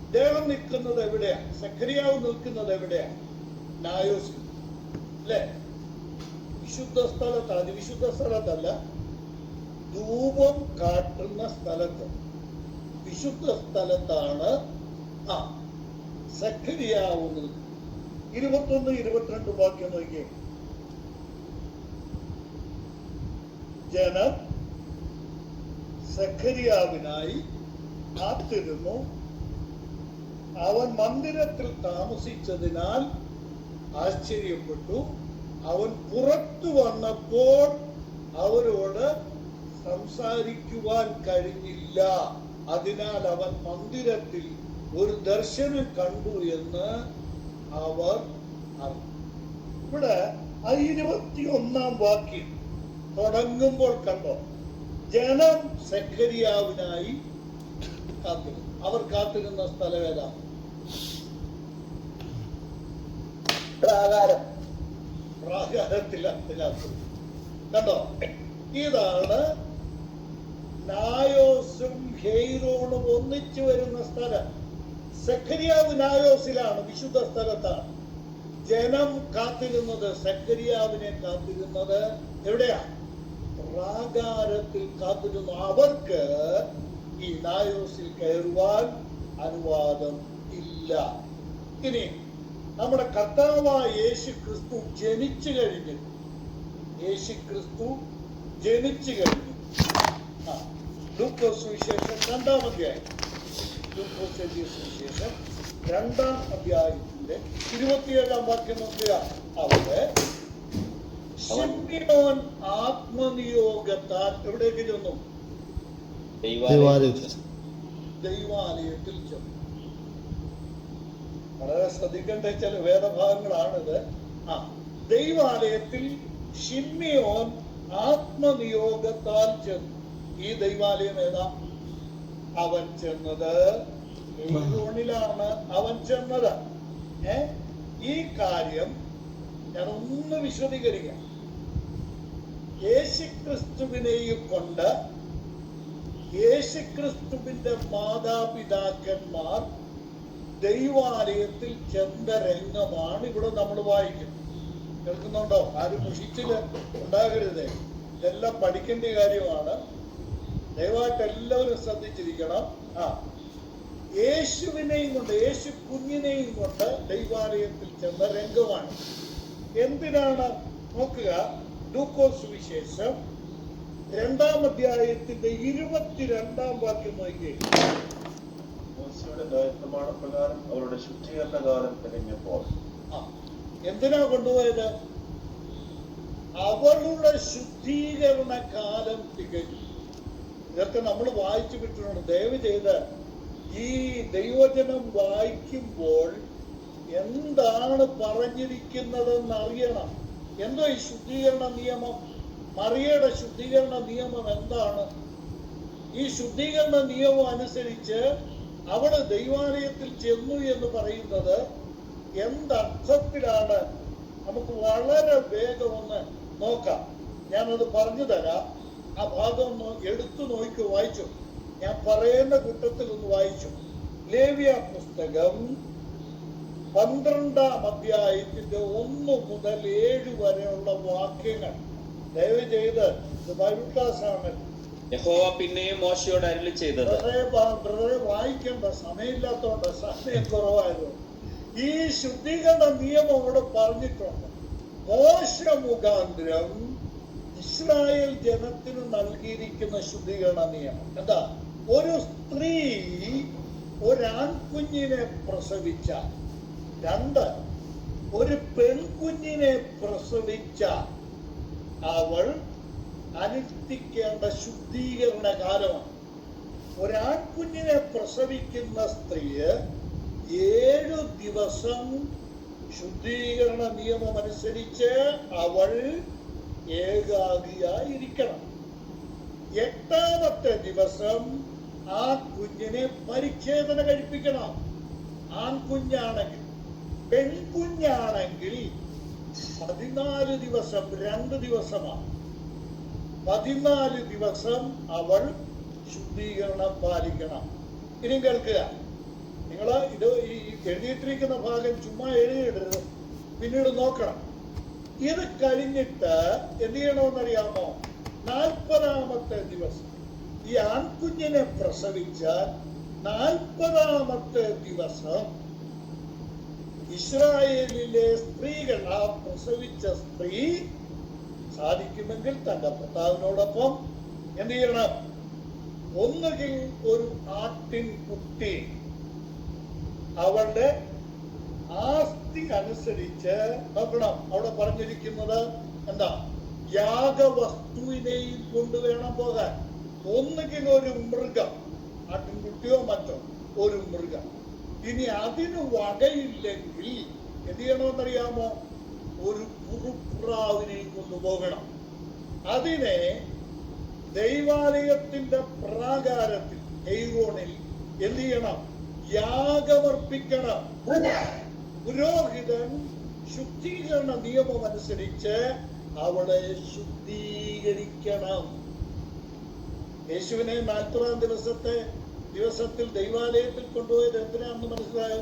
അദ്ദേഹം നിൽക്കുന്നത് എവിടെയാ? സെഖരിയാവ് നിൽക്കുന്നത് എവിടെയാ? നായോസിൽ അല്ലേ? വിശുദ്ധ സ്ഥലത്ത്. അതിവിശുദ്ധ സ്ഥലത്തല്ല, ധൂപം കാട്ടുന്ന സ്ഥലത്ത്, വിശുദ്ധ സ്ഥലത്താണ് സെഖരിയാവ് നിൽക്കുന്നത്. 21-22 വാക്യം നോക്കിയേ. ജനം സെഖരിയാവിനായി കാത്തിരുന്നു. അവൻ മന്ദിരത്തിൽ താമസിച്ചതിനാൽ ആശ്ചര്യപ്പെട്ടു. അവൻ പുറത്തു വന്നപ്പോൾ അവരോട് സംസാരിക്കുവാൻ കഴിഞ്ഞില്ല. അതിനാൽ അവൻ മന്ദിരത്തിൽ ഒരു ദർശനം കണ്ടു എന്ന് അവർ അറിഞ്ഞു. ഇവിടെ 21-ാം വാക്യം തുടങ്ങുമ്പോൾ കണ്ടോ, ജനം സെഖരിയാവിനായി കാത്തിരുന്നു. അവർ കാത്തിരുന്ന സ്ഥലം ഏതാ? പ്രാകാരത്തിനകത്ത്. കണ്ടോ, ഇതാണ് നായോസും ഹെയ്രോണും ഒന്നിച്ചു വരുന്ന സ്ഥലം. സെഖരിയാവ് നായോസിലാണ്, വിശുദ്ധ സ്ഥലത്താണ്. ജനം കാത്തിരുന്നത്, സെഖരിയാവിനെ കാത്തിരുന്നത് എവിടെയാ? പ്രാകാരത്തിൽ കാത്തിരുന്നു. അവർക്ക് ഈ നായോസിൽ കയറുവാൻ അനുവാദം ഇല്ല. ഇനി നമ്മുടെ കർത്താവായ യേശു ക്രിസ്തു ജനിച്ചു കഴിഞ്ഞു. ലൂക്കോസ് സുവിശേഷം 2-ാം അധ്യായം. ലൂക്കോസ് എഴുതിയ സുവിശേഷം 2-ാം അധ്യായത്തിന്റെ 27-ാം വാക്യം നോക്കുക. അവിടെ ശിമ്യോൻ ആത്മനിയോഗത്താൽ എവിടേക്ക് ചെന്നു? ദൈവാലയത്തിൽ ചെന്നു. വളരെ ശ്രദ്ധിക്കേണ്ട ചില വേദഭാഗങ്ങളാണിത്. ദൈവാലയത്തിൽ ശിമ്യോൻ ആത്മനിയോഗത്താൽ ചെന്നു. ഈ ദൈവാലയം ഏതാ? അവൻ ചെന്നത് ഹെബ്രോനിലാണ്. അവൻ ചെന്നത്. ഈ കാര്യം ഞാൻ ഒന്ന് വിശദീകരിക്കാം. യേശുക്രിസ്തുവിനെയും കൊണ്ട് യേശുക്രിസ്തുവിന്റെ മാതാപിതാക്കന്മാർ ദൈവാലയത്തിൽ ചെന്ന രംഗമാണ് ഇവിടെ നമ്മൾ വായിക്കുന്നത്. കേൾക്കുന്നുണ്ടോ? ആരും മുഷിച്ചില് ഉണ്ടാകരുതേ. ഇതെല്ലാം പഠിക്കേണ്ട കാര്യമാണ്. ദയവായിട്ട് എല്ലാവരും ശ്രദ്ധിച്ചിരിക്കണം. യേശുവിനെയും കൊണ്ട്, യേശു കുഞ്ഞിനെയും കൊണ്ട് ദൈവാലയത്തിൽ ചെന്ന രംഗമാണ്. എന്തിനാണ്? നോക്കുക, ലൂക്കോസ് സുവിശേഷം 2-ാം അധ്യായത്തിന്റെ 22-ാം വാക്യം നോക്കിയേ. മോശയുടെ ന്യായപ്രമാണപ്രകാരം അവരുടെ ശുദ്ധീകരണ കാലം കഴിഞ്ഞപ്പോൾ. എന്തിനാ കൊണ്ടുപോയത്? അവളുടെ ശുദ്ധീകരണ കാലം തികഞ്ഞു. ഇതൊക്കെ നമ്മൾ വായിച്ചു വിട്ടിട്ടുണ്ട്. ദയവ് ചെയ്ത് ഈ ദൈവജനം വായിക്കുമ്പോൾ എന്താണ് പറഞ്ഞിരിക്കുന്നതെന്ന് അറിയണം. എന്തോ ഈ ശുദ്ധീകരണ നിയമം? മറിയയുടെ ശുദ്ധീകരണ നിയമം എന്താണ്? ഈ ശുദ്ധീകരണ നിയമം അനുസരിച്ച് അവള് ദൈവാലയത്തിൽ ചെന്നു എന്ന് പറയുന്നത് എന്തർത്ഥത്തിലാണ്? നമുക്ക് വളരെ വേഗം ഒന്ന് നോക്കാം. ഞാനത് പറഞ്ഞു തരാം. ആ ഭാഗം ഒന്ന് എടുത്തു നോക്കി വായിച്ചു. ഞാൻ പറയുന്ന കൂട്ടത്തിൽ ഒന്ന് വായിച്ചു. ലേവ്യ പുസ്തകം 12-ാം അധ്യായത്തിന്റെ 1 മുതൽ 7 വരെയുള്ള വാക്യങ്ങൾ ദയവ് ചെയ്ത്, ഇത് ബൈബിൾ ക്ലാസ് ആണ്. യഹോവ പിന്നെയും മോശയോട് അരുളി ചെയ്തത്. ബ്രദറെ വായിക്കേണ്ട സമയമില്ലാത്തോണ്ട്, സമയം കുറവായതുകൊണ്ട് ഈ ശുദ്ധീകരണ നിയമം അവിടെ പറഞ്ഞിട്ടുണ്ട്. മോശ മുഖാന്തരം ഇസ്രായേൽ ജനത്തിന് നൽകിയിരിക്കുന്ന ശുദ്ധീകരണ നിയമം എന്താ? ഒരു സ്ത്രീ ഒരാൺകുഞ്ഞിനെ പ്രസവിച്ച, 2 ഒരു പെൺകുഞ്ഞിനെ പ്രസവിച്ച അവൾ അനുഷ്ഠിക്കേണ്ട ശുദ്ധീകരണ കാലമാണ്. ഒരാൺകുഞ്ഞിനെ പ്രസവിക്കുന്ന സ്ത്രീ 7 ദിവസം ശുദ്ധീകരണ നിയമം അനുസരിച്ച് അവൾ ഏകാഗിയായിരിക്കണം. 8ാമത്തെ ദിവസം ആ കുഞ്ഞിനെ പരിച്ഛേദന കഴിപ്പിക്കണം. ആൺകുഞ്ഞാണെങ്കിൽ. പെൺകുഞ്ഞാണെങ്കിൽ 14 ദിവസം, 2 ദിവസമാണ്. 14 ദിവസം അവൾ ശുദ്ധീകരണം പാലിക്കണം. ഇനി കേൾക്കുക, നിങ്ങൾ ഇത് ഈ എഴുതിയിട്ടിരിക്കുന്ന ഭാഗം ചുമ്മാ എഴുതിയിടരുത്, പിന്നീട് നോക്കണം. ഇത് കഴിഞ്ഞിട്ട് എന്ത് ചെയ്യണമെന്നറിയാമോ? 40ാമത്തെ ദിവസം ഈ ആൺകുഞ്ഞിനെ പ്രസവിച്ചാൽ 40ാമത്തെ ദിവസം ഇസ്രായേലിലെ സ്ത്രീകൾ, ആ പ്രസവിച്ച സ്ത്രീ സാധിക്കുമെങ്കിൽ തന്റെ ഭർത്താവിനോടൊപ്പം എന്ത് ചെയ്യണം? ഒന്നുകിൽ ഒരു ആട്ടിൻ കുട്ടി അവളുടെ ആസ്തി അനുസരിച്ച് നോക്കണം. അവിടെ പറഞ്ഞിരിക്കുന്നത് എന്താ? യാഗവസ്തുവിനെയും കൊണ്ടുവേണം പോകാൻ. ഒന്നുകിൽ ഒരു മൃഗം, ആട്ടിൻകുട്ടിയോ മറ്റോ ഒരു മൃഗം. ഇനി അതിന് വകയില്ലെങ്കിൽ എന്ത് ചെയ്യണമെന്നറിയാമോ? ഒരു കുറുപ്രാവിനെയും കൊണ്ടുപോകണം. അതിനെ ദൈവാലയത്തിന്റെ പ്രാകാരത്തിൽ ഹെയ്റോണിൽ എന്ത് ചെയ്യണം? യാഗമർപ്പിക്കണം. പുരോഹിതൻ ശുദ്ധീകരണ നിയമം അനുസരിച്ച് അവളെ ശുദ്ധീകരിക്കണം. യേശുവിനെ 40ാം ദിവസത്തിൽ ദൈവാലയത്തിൽ കൊണ്ടുപോയത് എന്തിനാണെന്ന് മനസ്സിലായോ?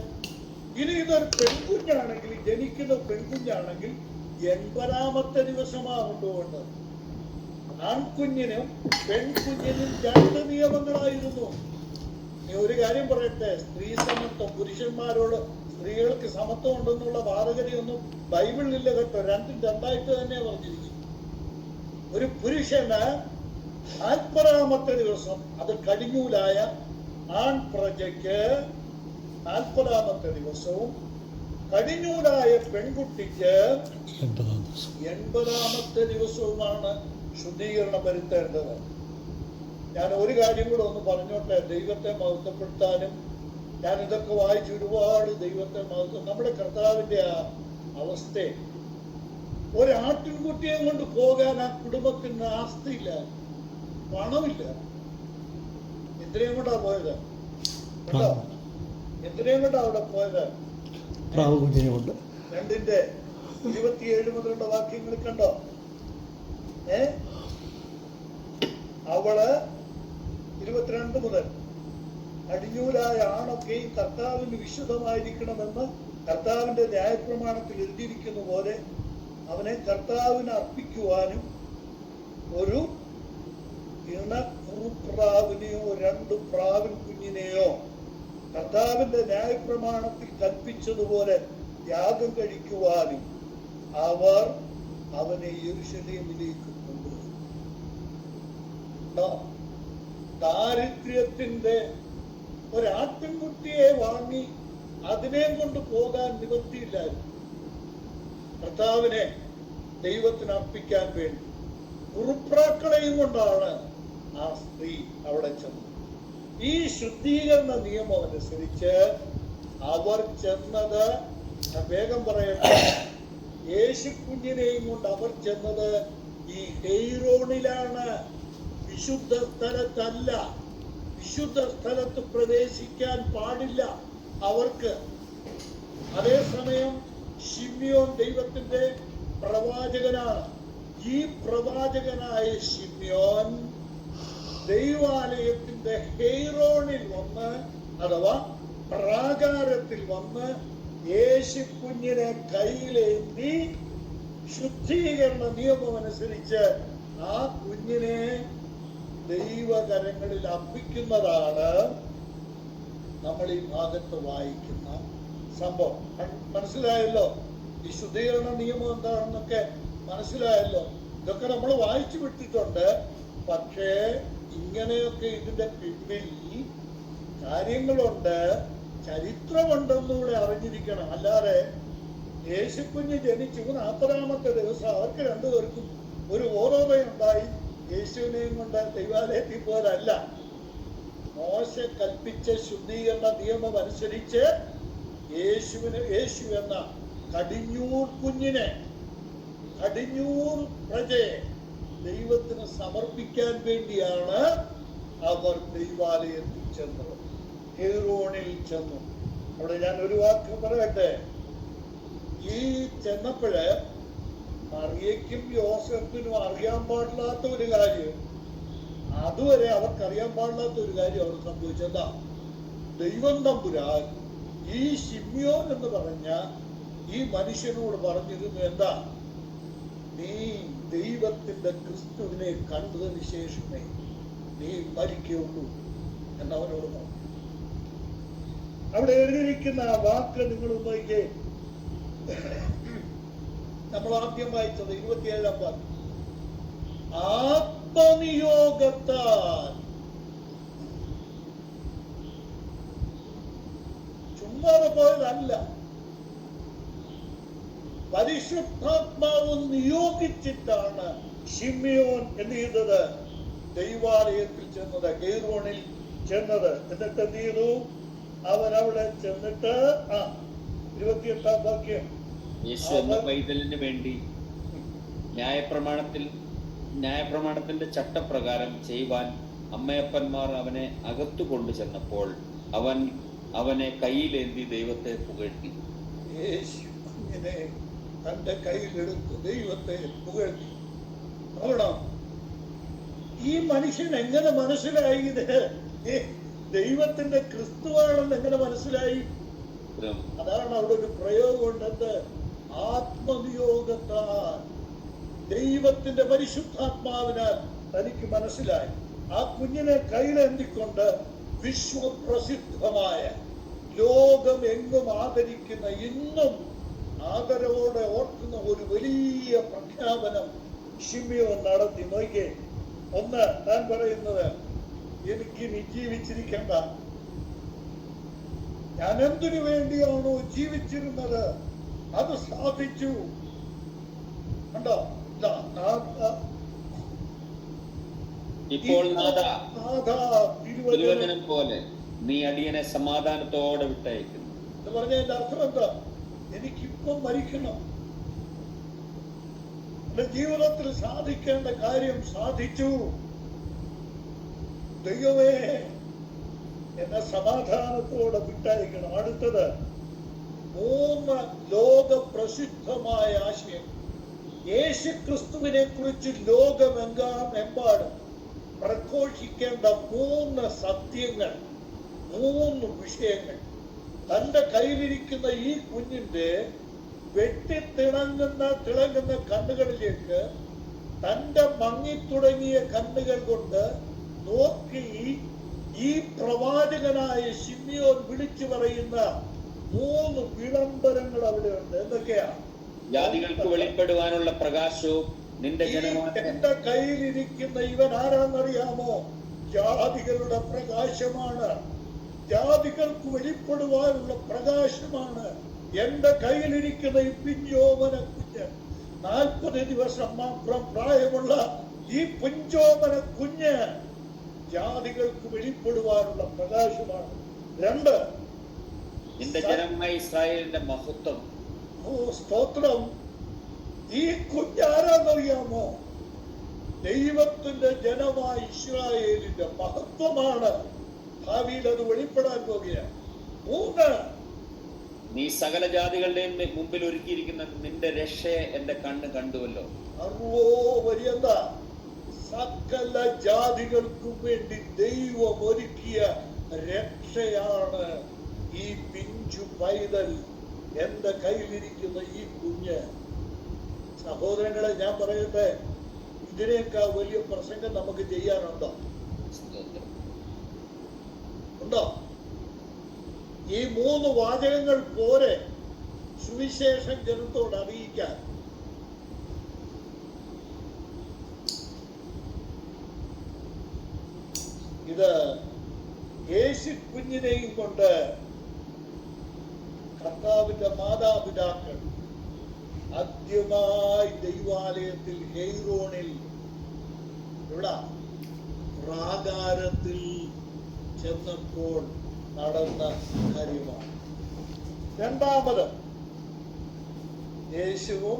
ഇനി ഇതൊരു പെൺകുഞ്ഞാണെങ്കിൽ, ജനിക്കുന്ന പെൺകുഞ്ഞാണെങ്കിൽ 80ാമത്തെ ദിവസമാണ് കൊണ്ടുപോകേണ്ടത്. ആൺകുഞ്ഞിനും പെൺകുഞ്ഞിനും 2 നിയമങ്ങളായിരുന്നു. നീ ഒരു കാര്യം പറയട്ടെ, സ്ത്രീ സമത്വം, പുരുഷന്മാരോട് സ്ത്രീകൾക്ക് സമത്വം ഉണ്ടെന്നുള്ള വാദഗതിയൊന്നും ബൈബിളിലില്ല കേട്ടോ. 2 2ആയിട്ട് തന്നെ പറഞ്ഞിരിക്കും. ഒരു പുരുഷന് 40ാമത്തെ ദിവസം, അത് കടിഞ്ഞൂലായ ആൺപ്രജയ്ക്ക് 40ാമത്തെ ദിവസവും, കടിഞ്ഞൂലായ പെൺകുട്ടിക്ക് 80ാമത്തെ ദിവസവുമാണ് ശുദ്ധീകരണം വരുത്തേണ്ടത്. ഞാൻ ഒരു കാര്യം കൂടെ ഒന്ന് പറഞ്ഞോട്ടെ, ദൈവത്തെ മഹത്വപ്പെടുത്താനും. ഞാൻ ഇതൊക്കെ വായിച്ച് ഒരുപാട് ദൈവത്തെ മഹത്വം. നമ്മുടെ കർത്താവിന്റെ ആ അവസ്ഥ, ഒരാട്ടിൻകുട്ടിയെ കൊണ്ട് പോകാൻ ആ കുടുംബത്തിന് ആസ്തിയില്ല, പണമില്ല. എന്തിനേം കൊണ്ടാ പോയത്? കേട്ടോ, എന്തിനേം കൊണ്ടാ അവിടെ പോയത്? 2:27 മുതലുള്ള വാക്യങ്ങൾ കണ്ടോ? അവള് 22 മുതൽ അടിഞ്ഞൂലായ ആണൊക്കെയും കർത്താവിന് വിശുദ്ധമായിരിക്കണമെന്ന് കർത്താവിന്റെ ന്യായപ്രമാണത്തിൽ എഴുതിയിരിക്കുന്ന പോലെ അവനെ കർത്താവിന് അർപ്പിക്കുവാനും ഒരു ഇണക്കുറുപ്രാവിനെയോ 2 പ്രാവിൻ കുഞ്ഞിനെയോ കർത്താവിന്റെ ന്യായപ്രമാണത്തിൽ കൽപ്പിച്ചതുപോലെ യാഗം കഴിക്കുവാനും അവർ അവനെ യെരൂശലേമിലേക്ക് കൊണ്ടുപോയി. ദാരിദ്ര്യത്തിന്റെ ഒരാട്ടിൻകുട്ടിയെ വാങ്ങി അതിനെ കൊണ്ട് പോകാൻ നിവൃത്തിയില്ലായിരുന്നു. കർത്താവിനെ ദൈവത്തിന് അർപ്പിക്കാൻ വേണ്ടി കുറുപ്രാക്കളെയും കൊണ്ടാണ് ആ സ്ത്രീ അവിടെ ചെന്നത്. ഈ ശുദ്ധീകരണ നിയമം അനുസരിച്ച് അവർ ചെന്നത്, വേഗം പറയട്ടെ, യേശുക്കുഞ്ഞിനെയും കൊണ്ട് അവർ ചെന്നത് ഈ ഹെയ്റോണിലാണ്, വിശുദ്ധ സ്ഥലത്തല്ല. വിശുദ്ധ സ്ഥലത്ത് പ്രവേശിക്കാൻ പാടില്ല അവർക്ക്. അതേസമയം ശിമ്യോൻ ദൈവത്തിന്റെ പ്രവാചകനാണ്. ഈ പ്രവാചകനായ ശിമ്യോൻ ദൈവാലയത്തിന്റെ ഹെയ്റോണിൽ വന്ന്, അഥവാ പ്രാകാരത്തിൽ വന്ന് യേശുക്കുഞ്ഞിനെ കയ്യിലേന്തി ശുദ്ധീകരണ നിയമം അനുസരിച്ച് ആ കുഞ്ഞിനെ ദൈവകരങ്ങളിൽ അർപ്പിക്കുന്നതാണ് നമ്മൾ ഈ ഭാഗത്ത് വായിക്കുന്ന സംഭവം. മനസ്സിലായല്ലോ? ഈ ശുദ്ധീകരണ നിയമം എന്താണെന്നൊക്കെ മനസ്സിലായല്ലോ? ഇതൊക്കെ നമ്മൾ വായിച്ചു വിട്ടിട്ടുണ്ട്. പക്ഷേ ഇങ്ങനെയൊക്കെ ഇതിന്റെ പിന്നിൽ കാര്യങ്ങളുണ്ട്, ചരിത്രമുണ്ടെന്നൂടെ അറിഞ്ഞിരിക്കണം. അല്ലാതെ യേശുക്കുഞ്ഞ് ജനിച്ചു 40-ാമത്തെ ദിവസം അവർക്ക് രണ്ടുപേർക്കും ഒരു ഓരോരയുണ്ടായി യേശുവിനെയും കൊണ്ട് ദൈവാലയത്തിൽ പോലല്ല. മോശെ കൽപ്പിച്ച ശുദ്ധീകരണ നിയമം അനുസരിച്ച് യേശു എന്ന കടിഞ്ഞൂർ കുഞ്ഞിനെ, കടിഞ്ഞൂർ പ്രജയെ ദൈവത്തിന് സമർപ്പിക്കാൻ വേണ്ടിയാണ് അവർ ദൈവാലയത്തിൽ ചെന്നത്, ഹെറോണിൽ ചെന്നു. അവിടെ ഞാൻ ഒരു വാക്ക് പറയട്ടെ. ഈ ചെന്നപ്പോഴ് മറിയയ്ക്കും യോസെഫിനും അറിയാൻ പാടില്ലാത്ത ഒരു കാര്യം, അതുവരെ അവർക്കറിയാൻ പാടില്ലാത്ത ഒരു കാര്യം അവർ സംഭവിച്ചതാ. ദൈവം തമ്പുരാൻ ഈ ശിമ്യോൻ എന്ന് പറഞ്ഞ ഈ മനുഷ്യനോട് പറഞ്ഞിരുന്നു, എന്താ, നീ ദൈവത്തിന്റെ ക്രിസ്തുവിനെ കണ്ടതിന് ശേഷമേ നീ മരിക്കുള്ളൂ എന്നവനോട് പറഞ്ഞു. അവിടെ എഴുതിയിരിക്കുന്ന ആ വാക്ക് നിങ്ങൾ നോക്കിയേ. നമ്മൾ ആദ്യം വായിച്ചത് 27-ാം വാക്യം. ആത്മനിയോഗത്താൽ, ചുമ്മാതെ പോയതല്ല, പരിശുദ്ധാത്മാവ് നിയോഗിച്ചിട്ടാണ് ശിമ്യോൻ എന്ത് ചെയ്തത്? ദൈവാലയത്തിൽ ചെന്നത്, ഹെറോണിൽ ചെന്നത്. എന്നിട്ട് എന്ത് ചെയ്തു? അവൻ അവിടെ ചെന്നിട്ട് 28-ാം വാക്യം, യേശു എന്ന പൈതലിന് വേണ്ടി ന്യായപ്രമാണത്തിന്റെ ചട്ടപ്രകാരം ചെയ്യുവാൻ അമ്മയപ്പന്മാർ അവനെ അകത്തു കൊണ്ടു ചെന്നപ്പോൾ അവനെ കയ്യിലേന്തി ദൈവത്തെ പുകഴ്ത്തി. യേശു കുഞ്ഞിനെ തന്റെ കയ്യിലെടുത്ത് ദൈവത്തെ പുകഴ്ത്തി. നോക്കണം, ഈ മനുഷ്യൻ എങ്ങനെ മനസ്സിലായി ഇത് ദൈവത്തിന്റെ ക്രിസ്തുവാണെന്ന് എങ്ങനെ മനസ്സിലായി? അതാണ് അവിടെ ഒരു പ്രയോഗമുണ്ട്, ആത്മനിയോഗത്താൽ, ദൈവത്തിന്റെ പരിശുദ്ധാത്മാവിനാൽ തനിക്ക് മനസ്സിലായി. ആ കുഞ്ഞിനെ കയ്യിലെന്തിക്കൊണ്ട് വിശ്വപ്രസിദ്ധമായ, ലോകം എങ്ങും ആദരിക്കുന്ന, ഇന്നും ആദരവോടെ ഓർക്കുന്ന ഒരു വലിയ പ്രഖ്യാപനം ശിമ്യോൻ നടത്തി. നോക്കിയേ, ഒന്ന് താൻ പറയുന്നത്, എനിക്ക് ഇനി ജീവിച്ചിരിക്കണ്ട, ഞാൻ എന്തിനു വേണ്ടിയാണോ ജീവിച്ചിരുന്നത് അത് സാധിച്ചു. കണ്ടോ? ഇപ്പോൾ തിരുവചനം പോലെ നീ അടിയനെ സമാധാനത്തോടെ വിട്ടയക്കുന്നു എന്ന് പറഞ്ഞതിന്റെ അർത്ഥം എന്താ? എനിക്കിപ്പം മരിക്കണം, എന്റെ ജീവിതത്തിൽ സാധിക്കേണ്ട കാര്യം സാധിച്ചു. ദൈവമേ, എന്നെ സമാധാനത്തോടെ വിട്ടയക്കണം. അടുത്തത് 3 ലോക പ്രസിദ്ധമായ ആശയം. യേശു ക്രിസ്തുവിനെ കുറിച്ച് ലോകമെമ്പാടും പ്രഘോഷിക്കേണ്ട 3 സത്യങ്ങൾ, 3 വിഷയങ്ങൾ. തന്റെ കയ്യിലിരിക്കുന്ന ഈ കുഞ്ഞിന്റെ തിളങ്ങുന്ന കണ്ണുകളിലേക്ക് തന്റെ മങ്ങിത്തുടങ്ങിയ കണ്ണുകൾ കൊണ്ട് നോക്കി ഈ പ്രവാചകനായ ശിമ്യോൻ വിളിച്ചു പറയുന്ന 3 വിളംബരങ്ങൾ അവിടെ ഉണ്ട്. എന്തൊക്കെയാ? ജാതികൾക്ക് വെളിപ്പെടുവാനുള്ള പ്രകാശവും നിന്റെ എന്റെ കയ്യിലിരിക്കുന്ന ഇവൻ ആരാന്നറിയാമോ? ജാതികളുടെ പ്രകാശമാണ്, ജാതികൾക്ക് വെളിപ്പെടുവാനുള്ള പ്രകാശമാണ്. എന്റെ കയ്യിലിരിക്കുന്ന ഈ പിഞ്ചോമന കുഞ്ഞ്, 40 ദിവസം മാത്രം പ്രായമുള്ള ഈ പിഞ്ചോമന കുഞ്ഞ് ജാതികൾക്ക് വെളിപ്പെടുവാനുള്ള പ്രകാശമാണ്. 2, നിന്റെ ജനമായ ഇസ്രായേലിന്റെ മഹത്വം. സ്തോത്രം. ഈ കുഞ്ഞാരാന്നറിയാമോ? ദൈവത്തിന്റെ ജനമായ ഇസ്രായേലിന്റെ മഹത്വമാണ്. ഭാവിയിൽ അത് വെളിപ്പെടാൻ പോകുകയാണ്. 3, നീ സകല ജാതികളുടെയും മുമ്പിൽ ഒരുക്കിയിരിക്കുന്ന നിന്റെ രക്ഷയെ എന്റെ കണ്ണ് കണ്ടുവല്ലോ. എന്താ? സകല ജാതികൾക്കും വേണ്ടി ദൈവം ഒരുക്കിയ രക്ഷയാണ് ഈ പിഞ്ചു പൈതൽ, എന്റെ കയ്യിലിരിക്കുന്ന ഈ കുഞ്ഞ്. സഹോദരങ്ങളെ, ഞാൻ പറയട്ടെ, ഇതിനേക്കാൾ വലിയ പ്രസംഗം നമുക്ക് ചെയ്യാനുണ്ടോ? ഉണ്ടോ? ഈ 3 വാചകങ്ങൾ പോരെ സുവിശേഷം ജനത്തോട് അറിയിക്കാൻ. ഇത് യേശു കുഞ്ഞിനെയും കൊണ്ട് കർത്താവിന്റെ മാതാപിതാക്കൾ ആദ്യമായി ദൈവാലയത്തിൽ ഹെയ്റോണിൽ ഇവിടെ പ്രാകാരത്തിൽ ചെന്നപ്പോൾ നടന്ന കാര്യമാണ്. രണ്ടാമത് യേശുവും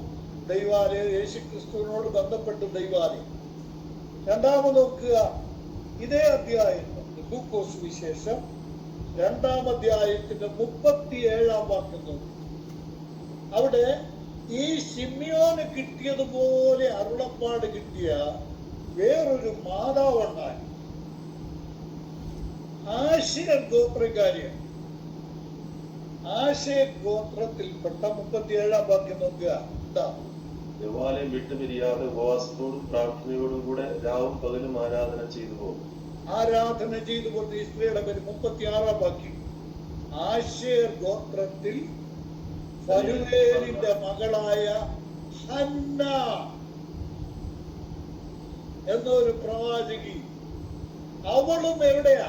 ദൈവാലയം, യേശു ക്രിസ്തുവിനോട് ബന്ധപ്പെട്ട് ദൈവാലയം. രണ്ടാമത് നോക്കുക, ഇതേ അധ്യായം ലൂക്കോസ് വിശേഷം 2-ാം അധ്യായത്തിന്റെ 37-ാം വാക്യം നോക്കി. അവിടെ ഈ ശിമ്യോന് കിട്ടിയതുപോലെ അരുളപ്പാട് കിട്ടിയ വേറൊരു മാതാവുണ്ടായി. ആശേർ ഗോത്രക്കാരിയാണ്. ആശേർ ഗോത്രത്തിൽപ്പെട്ട 37-ാം വാക്യം നോക്കുക. എന്താ? ദേവാലയം വിട്ടുപിരിയാതെ ഉപവാസത്തോടും പ്രാർത്ഥനയോടും കൂടെ രാവും പകലും ആരാധന ചെയ്തു പോകും. ആരാധന ചെയ്തു കൊണ്ട് ഈ സ്ത്രീയുടെ പേര് 36-ാം വാക്യം. ആശേർ ഗോത്രത്തിൽ ഫനുവേലിന്റെ മകളായ ഹന്ന എന്നൊരു പ്രവാചകി. അവളും എവിടെയാ?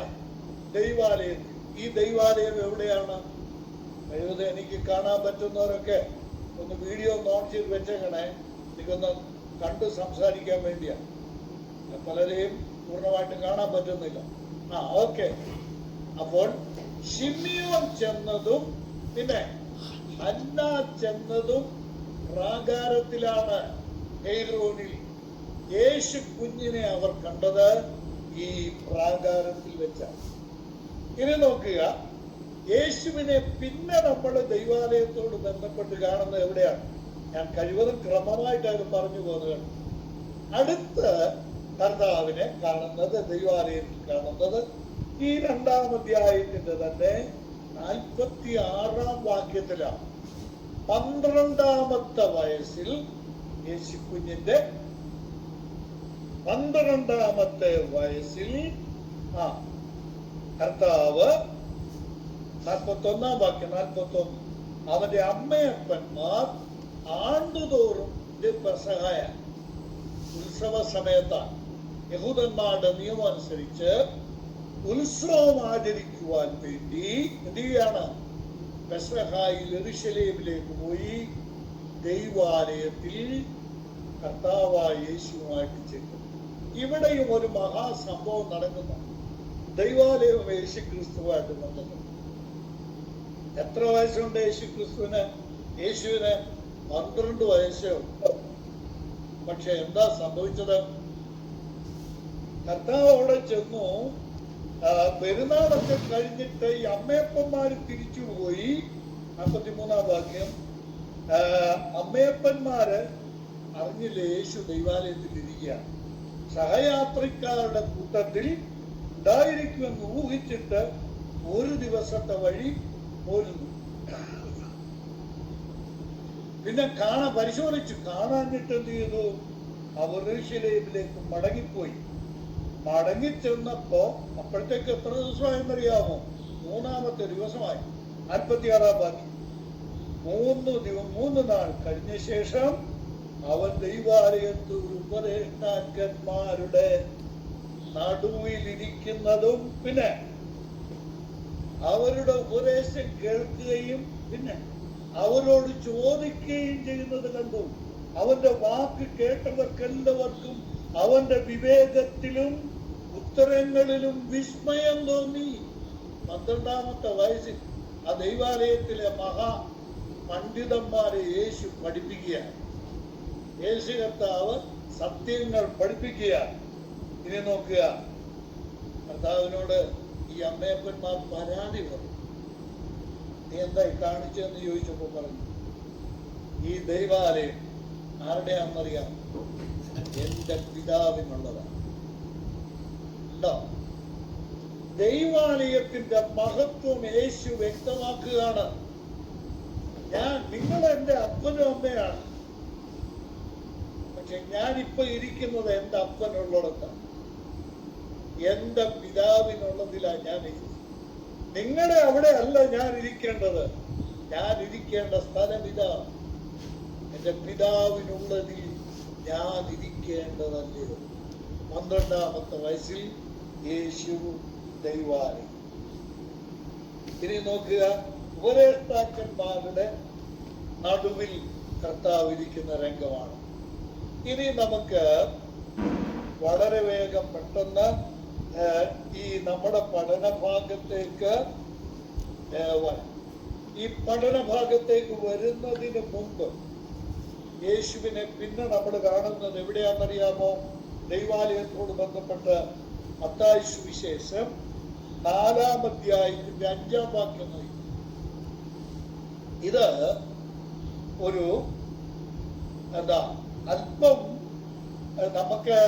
ദൈവാലയത്തിൽ. ഈ ദൈവാലയം എവിടെയാണ്? എനിക്ക് കാണാൻ പറ്റുന്നവരൊക്കെ ഒന്ന് വീഡിയോ ഓൺ ചെയ്ത് വെച്ചേക്കണേ. എനിക്കൊന്ന് കണ്ട് സംസാരിക്കാൻ വേണ്ടിയാണ്. പലരെയും പൂർണ്ണമായിട്ട് കാണാൻ പറ്റുന്നില്ല. ഓക്കെ. അപ്പോൾ ശിമ്യോൻ ചെന്നതും പിന്നെ ഹന്ന ചെന്നതും പ്രാകാരത്തിലാണ്. ഹെയ്റോനിൽ യേശു കുഞ്ഞിനെ അവർ കണ്ടത് ഈ പ്രാകാരത്തിൽ വെച്ചാണ്. ഇനി നോക്കുക, യേശുവിനെ പിന്നെ നമ്മൾ ദൈവാലയത്തോട് ബന്ധപ്പെട്ട് കാണുന്നത് എവിടെയാണ്? ഞാൻ കഴിവതും ക്രമമായിട്ടാണ് പറഞ്ഞു പോകുന്നത്. അടുത്ത് കർത്താവിനെ കാണുന്നത് ദൈവാലയത്തിൽ കാണുന്നത് ഈ 2-ാം അധ്യായത്തിന്റെ തന്നെ 46-ാം വാക്യത്തിലാണ്. 12-ാമത്തെ വയസ്സിൽ യേശു കുഞ്ഞിന്റെ 12-ാമത്തെ വയസ്സിൽ കർത്താവ് 41-ാം വാക്യം 41, അവന്റെ അമ്മയപ്പന്മാർ ആണ്ടുതോറും പെസഹായ ഉത്സവ സമയത്താണ് യഹൂദന്മാരുടെ നിയമം അനുസരിച്ച് ഉത്സവം ആചരിക്കുവാൻ വേണ്ടി എന്ത് ചെയ്യാണ്? പെസഹായിൽ യെരൂശലേമിലേക്ക് പോയി ദൈവാലയത്തിൽ കർത്താവായ യേശുവുമായിട്ട് ചെല്ലും. ഇവിടെയും ഒരു മഹാസംഭവം നടക്കുന്നു. ദൈവാലയം യേശു ക്രിസ്തുവായിട്ട് ബന്ധപ്പെട്ടു. എത്ര വയസ്സുണ്ട് യേശു ക്രിസ്തുവിന്? യേശുവിന് 12 വയസ്സേ ഉണ്ട്. പക്ഷെ എന്താ സംഭവിച്ചത്? കർത്താവ് അവിടെ ചെന്നു. പെരുന്നാളൊക്കെ കഴിഞ്ഞിട്ട് ഈ അമ്മയപ്പന്മാര് തിരിച്ചുപോയി. 43-ാം വാക്യം. അമ്മയപ്പന്മാര് അറിഞ്ഞില്ല യേശു ദൈവാലയത്തിൽ ഇരിക്കുകയാണ്. സഹയാത്രിക്കാരുടെ കൂട്ടത്തിൽ ഉണ്ടായിരിക്കുമെന്ന് ഊഹിച്ചിട്ട് ഒരു ദിവസത്തെ വഴി പോരുന്നു. പിന്നെ പരിശോധിച്ചു. കാണാഞ്ഞിട്ട് എന്ത് ചെയ്തു? അവർ യെരൂശലേമിലേക്ക് മടങ്ങിപ്പോയി. മടങ്ങിച്ചെന്നപ്പോ അപ്പോഴത്തേക്ക് എത്ര ദിവസമായെന്നറിയാമോ? 3-ാമത്തെ ദിവസമായി. 46-ാം വാക്യം. 3 നാൾ കഴിഞ്ഞ ശേഷം അവൻ ദൈവാലയത്തിൽ ഉപദേഷ്ടാക്കന്മാരുടെ നടുവിലിരിക്കുന്നതും പിന്നെ അവരുടെ ഉപദേശം കേൾക്കുകയും പിന്നെ അവരോട് ചോദിക്കുകയും ചെയ്യുന്നത് കണ്ടു. അവന്റെ വാക്ക് കേട്ടവർക്കെല്ലാവർക്കും അവന്റെ വിവേകത്തിലും ഉത്തരങ്ങളിലും വിസ്മയം തോന്നി. 12-ാമത്തെ വയസ്സിൽ ആ ദൈവാലയത്തിലെ മഹാ പണ്ഡിതന്മാരെ യേശു പഠിപ്പിക്കുകയാണ്. യേശു കർത്താവ് സത്യങ്ങൾ പഠിപ്പിക്കുകയാണ്. ഇനി നോക്കുക, കർത്താവിനോട് ഈ അമ്മയപ്പന്മാർ പരാതി പറഞ്ഞു. നീ എന്തായി കാണിച്ചെന്ന് ചോദിച്ചപ്പോ പറഞ്ഞു, ഈ ദൈവാലയം ആരുടെയാണെന്നറിയാം? എന്റെ പിതാവിനുള്ളതാണ്. ഉണ്ടോ? ദൈവാലയത്തിന്റെ മഹത്വം യേശു വ്യക്തമാക്കുകയാണ്. നിങ്ങൾ എന്റെ അപ്പനും അമ്മയാണ്. പക്ഷെ ഞാനിപ്പോ ഇരിക്കുന്നത് എന്റെ അപ്പനുള്ളിടത്താണ്. എന്റെ പിതാവിനുള്ളതിലാണ് ഞാൻ ഇരിക്കുന്നത്. നിങ്ങളുടെ അവിടെ അല്ല ഞാൻ ഇരിക്കേണ്ടത്, ഞാൻ ഇരിക്കേണ്ട സ്ഥലം ഇതാ, എന്റെ പിതാവിനുള്ളതിൽ ഞാൻ ഇരിക്കേണ്ടതല്ലയോ. 12-ാമത്തെ വയസ്സിൽ യേശു ദൈവാലയം. ഇനി നോക്കുക, ഉപദേഷ്ടാക്കന്മാരുടെ നടുവിൽ കർത്താവ് ഇരിക്കുന്ന രംഗമാണ്. ഇനി നമുക്ക് വളരെ വേഗം പെട്ടെന്ന് ഈ നമ്മുടെ പഠനഭാഗത്തേക്ക് ഈ പഠനഭാഗത്തേക്ക് വരുന്നതിന് മുമ്പ് യേശുവിനെ പിന്നെ നമ്മൾ കാണുന്നത് എവിടെയാണെന്നറിയാമോ? ദൈവാലയത്തോട് ബന്ധപ്പെട്ട് മത്തായി സുവിശേഷം 4-ാം അധ്യായത്തിന്റെ 5-ാം വാക്യം നോക്കി. ഇത് ഒരു അല്പം നമുക്ക്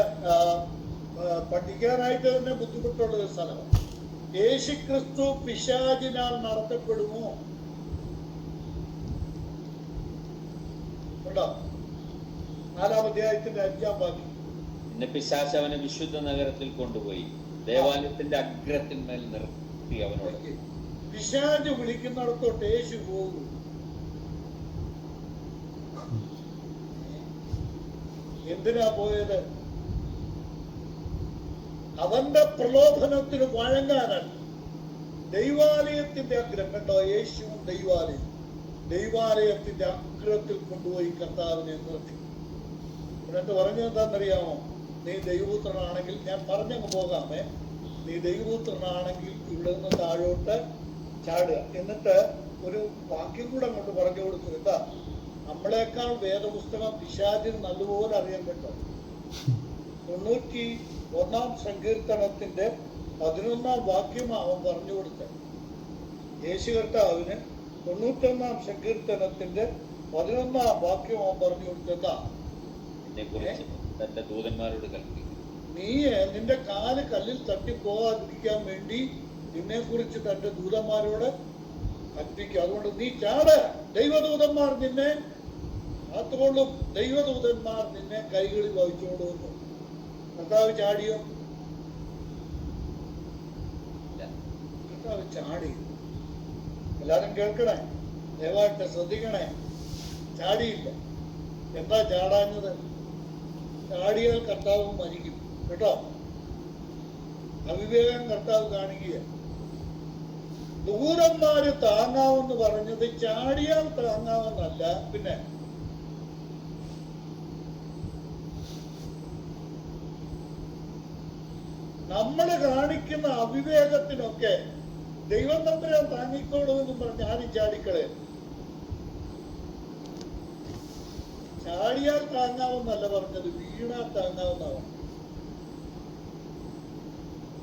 പഠിക്കാനായിട്ട് തന്നെ ബുദ്ധിമുട്ടുള്ള ഒരു സ്ഥലമാണ്. യേശുക്രിസ്തു പിശാചിനാൽ നടത്തപ്പെടുമോ? ഉണ്ടോ? 4-ാം അധ്യായത്തിന്റെ 5-ാം വാക്യം. പിന്നെ പിശാച് അവനെ വിശുദ്ധ നഗരത്തിൽ കൊണ്ടുപോയി ദേവാലയത്തിന്റെ അഗ്രത്തിന്മേൽ നിർത്തി അവനോട്. പിശാച് വിളിക്കുന്നിടത്തോട്ട് യേശു പോകും. എന്തിനാ പോയത്? അവന്റെ പ്രലോഭനത്തിന് വഴങ്ങാനല്ല. ദൈവാലയത്തിന്റെ അഗ്രം കണ്ടോ, യേശുവും ദൈവാലയത്തിന്റെ അഗ്രത്തിൽ കൊണ്ടുപോയി കർത്താവിനെ നിർത്തി. എന്നിട്ട് പറഞ്ഞത് എന്താണെന്നറിയാമോ? നീ ദൈവപുത്രനാണെങ്കിൽ, ഞാൻ പറഞ്ഞങ്ങ് പോകാമേ, നീ ദൈവപുത്രനാണെങ്കിൽ ഇവിടെ നിന്ന് താഴോട്ട് ചാടുക. എന്നിട്ട് ഒരു വാക്യം കൂടെ അങ്ങോട്ട് പറഞ്ഞു കൊടുത്തു. എന്താ? നമ്മളെക്കാൾ വേദപുസ്തകം പിശാചിന് നല്ലപോലെ അറിയാൻ പറ്റും. 91-ാം സങ്കീർത്തനത്തിന്റെ 11-ാം വാക്യം അവൻ പറഞ്ഞു കൊടുത്തത്. യേശു കർത്താവിന് 91-ാം സങ്കീർത്തനത്തിന്റെ 11-ാം വാക്യം അവൻ പറഞ്ഞു കൊടുത്തതാ, തന്റെ ദൂതന്മാരോട് കൽപ്പിക്കും, നീ നിന്റെ കാല് കല്ലിൽ തട്ടിപ്പോകാതിരിക്കാൻ വേണ്ടി നിന്നെ കുറിച്ച് തന്റെ ദൂതന്മാരോട് കൽപ്പിക്കുക. അതുകൊണ്ട് നീ ചാട്, ദൈവദൂതന്മാർ നിന്നെ കാത്തുകൊള്ളും, ദൈവദൂതന്മാർ നിന്നെ കൈകളിൽ വഹിച്ചുകൊള്ളുന്നു. കർത്താവ് ചാടിയോ? കർത്താവ് ചാടി. എല്ലാരും കേൾക്കണേ, ദയവായിട്ട് ശ്രദ്ധിക്കണേ. ചാടിയില്ല. എന്താ ചാടാഞ്ഞത്? ചാടിയാൽ കർത്താവ് മരിക്കും കേട്ടോ. അവിവേകം കർത്താവ് കാണിക്കുക. ദൂതന്മാര് താങ്ങാവെന്ന് പറഞ്ഞത് ചാടിയാൽ താങ്ങാവെന്നല്ല. പിന്നെ നമ്മള് കാണിക്കുന്ന അവിവേകത്തിനൊക്കെ ദൈവം തമ്പുരാൻ താങ്ങിക്കോളുമെന്നും പറഞ്ഞ് ആരും ചാടിക്കളെ. ചാടിയാൽ താങ്ങാവെന്നല്ല പറഞ്ഞത്, വീണാൽ താങ്ങാവുന്നതാണ്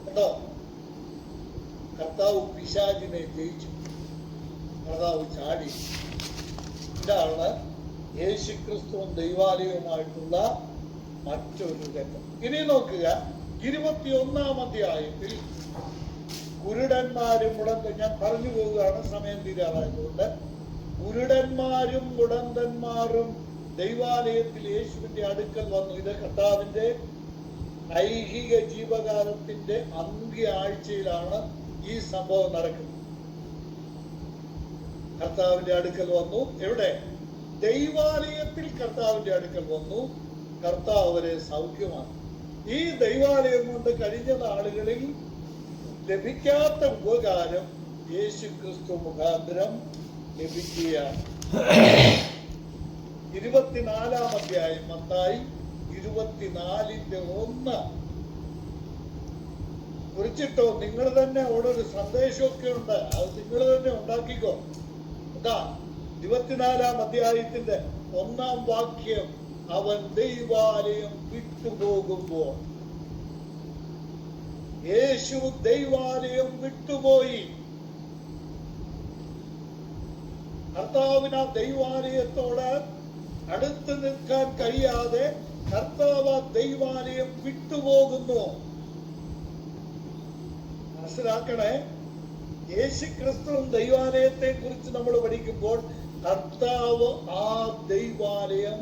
കേട്ടോ. കർത്താവ് പിശാചിനെ ജയിച്ചു, കർത്താവ് ചാടി. ഇതാണ് യേശുക്രിസ്തുവും ദൈവാലയവുമായിട്ടുള്ള മറ്റൊരു രംഗം. ഇനി നോക്കുക, 21-ാം അധ്യായത്തിൽ കുരുടന്മാരും ഞാൻ പറഞ്ഞു പോവുകയാണ്, സമയം തീരാറായതുകൊണ്ട്. കുരുടന്മാരും മുടന്തന്മാരും ദൈവാലയത്തിൽ യേശുവിന്റെ അടുക്കൽ വന്നു. ഇത് കർത്താവിന്റെ ഐഹിക ജീവകാലത്തിന്റെ അന്ത്യ ആഴ്ചയിലാണ് ഈ സംഭവം നടക്കുന്നത്. കർത്താവിന്റെ അടുക്കൽ വന്നു. എവിടെ? ദൈവാലയത്തിൽ കർത്താവിന്റെ അടുക്കൽ വന്നു. കർത്താവ് അവരെ സൗഖ്യമാണ്. ഈ ദൈവാലയം കൊണ്ട് കഴിഞ്ഞ നാളുകളിൽ ലഭിക്കാത്ത ഉപകാരം യേശുക്രിസ്തു മുഖാന്തരം ലഭിക്കുകയാണ്. 24-ാം അധ്യായം മത്തായി 24-1 കുറിച്ചിട്ടോ. നിങ്ങൾ തന്നെ അവിടെ ഒരു സന്ദേശമൊക്കെ ഉണ്ട്, അത് നിങ്ങൾ തന്നെ ഉണ്ടാക്കിക്കോ. എന്താ? 24-ാം അധ്യായത്തിന്റെ 1-ാം വാക്യം, അവൻ ദൈവാലയം വിട്ടുപോകുമ്പോൾ, യേശു ദൈവാലയം വിട്ടുപോയി. കർത്താവിന് ദൈവാലയത്തോട് അടുത്ത് നിൽക്കാൻ കഴിയാതെ കർത്താവ് ദൈവാലയം വിട്ടുപോകുന്നു. മനസ്സിലാക്കണേ, യേശുക്രിസ്തു ദൈവാലയത്തെ കുറിച്ച് നമ്മൾ പഠിക്കുമ്പോൾ കർത്താവ് ആ ദൈവാലയം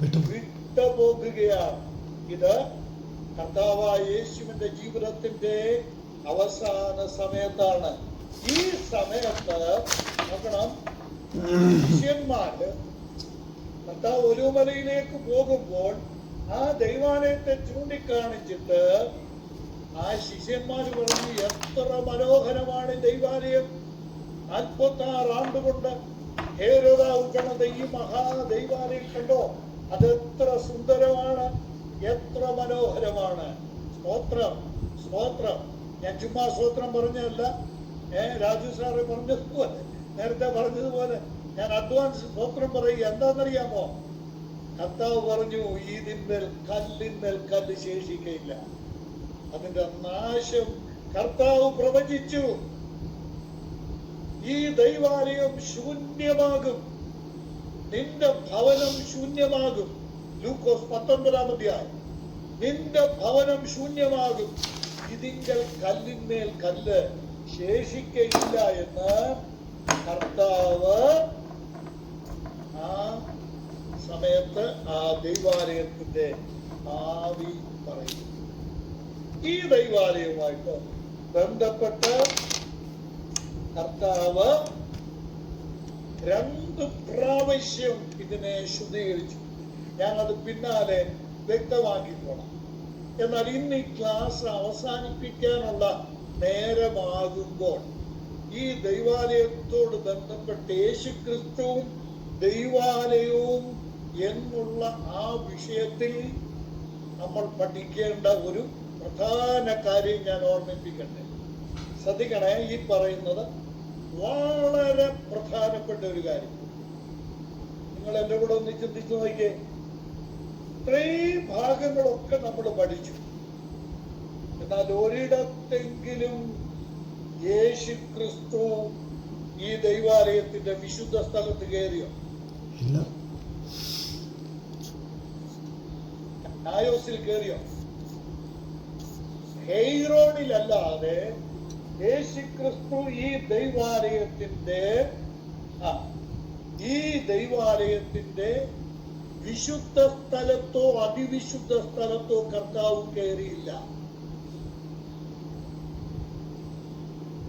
വിട്ടുപോകുകയാണ്. ഇത് കർത്താവായ യേശുവിന്റെ ജീവിതത്തിന്റെ അവസാന സമയത്താണ്. ഈ സമയത്ത് നോക്കണം, ശിഷ്യന്മാര് കർത്താവ് ഒലിവുമലയിലേക്ക് പോകുമ്പോൾ ആ ദൈവാലയത്തെ ചൂണ്ടിക്കാണിച്ചിട്ട് ആ ശിഷ്യന്മാര് പറഞ്ഞു, എത്ര മനോഹരമാണ് ദൈവാലയം, 46 ആണ്ടുകൊണ്ട് ഹേരോദാവ് പണിത ഈ മഹാദൈവാലയം കണ്ടോ, അതെത്ര സുന്ദരമാണ്, എത്ര മനോഹരമാണ്. സ്തോത്രം, സ്തോത്രം. ഞാൻ ചുമ്മാ സ്തോത്രം പറഞ്ഞതല്ല, രാജു സാറ് പറഞ്ഞതുപോലെ, നേരത്തെ പറഞ്ഞതുപോലെ ഞാൻ അഡ്വാൻസ് സ്തോത്രം പറയുക. എന്താണെന്നറിയാമോ? കർത്താവ് പറഞ്ഞു, ഇതിന്മേൽ കല്ലിന്മേൽ കല്ല് ശേഷിക്കയില്ല, അതിന്റെ നാശം കർത്താവ് പ്രവചിച്ചു. ഈ ദൈവാലയം ശൂന്യമാകും, നിന്റെ ഭവനം ശൂന്യമാകും. ലൂക്കോസ് 19-ാം അധ്യായം. നിന്റെ ഭവനം ശൂന്യമാകും, ഇതിങ്കൽ കല്ലിന്മേൽ കല്ല് ശേഷിക്കയില്ല എന്ന് കർത്താവ് ആ സമയത്ത് ആ ദൈവാലയത്തിന്റെ ഭാവി പറയുന്നു. ഈ ദൈവാലയവുമായിട്ട് ബന്ധപ്പെട്ട് കർത്താവ് 2 പ്രാവശ്യം ഇതിനെ ശുദ്ധീകരിച്ചു. ഞാനത് പിന്നാലെ വ്യക്തമാക്കിക്കോളാം. എന്നാൽ ഇന്ന് ഈ ക്ലാസ് അവസാനിപ്പിക്കാനുള്ള നേരമാകുമ്പോൾ ഈ ദൈവാലയത്തോട് ബന്ധപ്പെട്ട് യേശുക്രിസ്തുവും ദൈവാലയവും എന്നുള്ള ആ വിഷയത്തിൽ നമ്മൾ പഠിക്കേണ്ട ഒരു പ്രധാന കാര്യം ഞാൻ ഓർമ്മിപ്പിക്കട്ടെ. ശ്രദ്ധിക്കണേ, ഈ പറയുന്നത് വളരെ പ്രധാനപ്പെട്ട ഒരു കാര്യം. നിങ്ങൾ എൻ്റെ കൂടെ ഒന്ന് ചിന്തിച്ചു നോക്കിയേ. ഇത്രയും ഭാഗങ്ങളൊക്കെ നമ്മൾ പഠിച്ചു, എന്നാൽ ഒരിടത്തെങ്കിലും യേശുക്രിസ്തു ഈ ദൈവാലയത്തിന്റെ വിശുദ്ധ സ്ഥലത്ത് കയറിയോ? നായോസിൽ കയറിയോ? ഹെയ്റോണിലല്ലാതെ യേശുക്രിസ്തു ഈ ദൈവാലയത്തിന്റെ വിശുദ്ധ സ്ഥലത്തോ അതിവിശുദ്ധ സ്ഥലത്തോ കർത്താവ് കയറിയില്ല.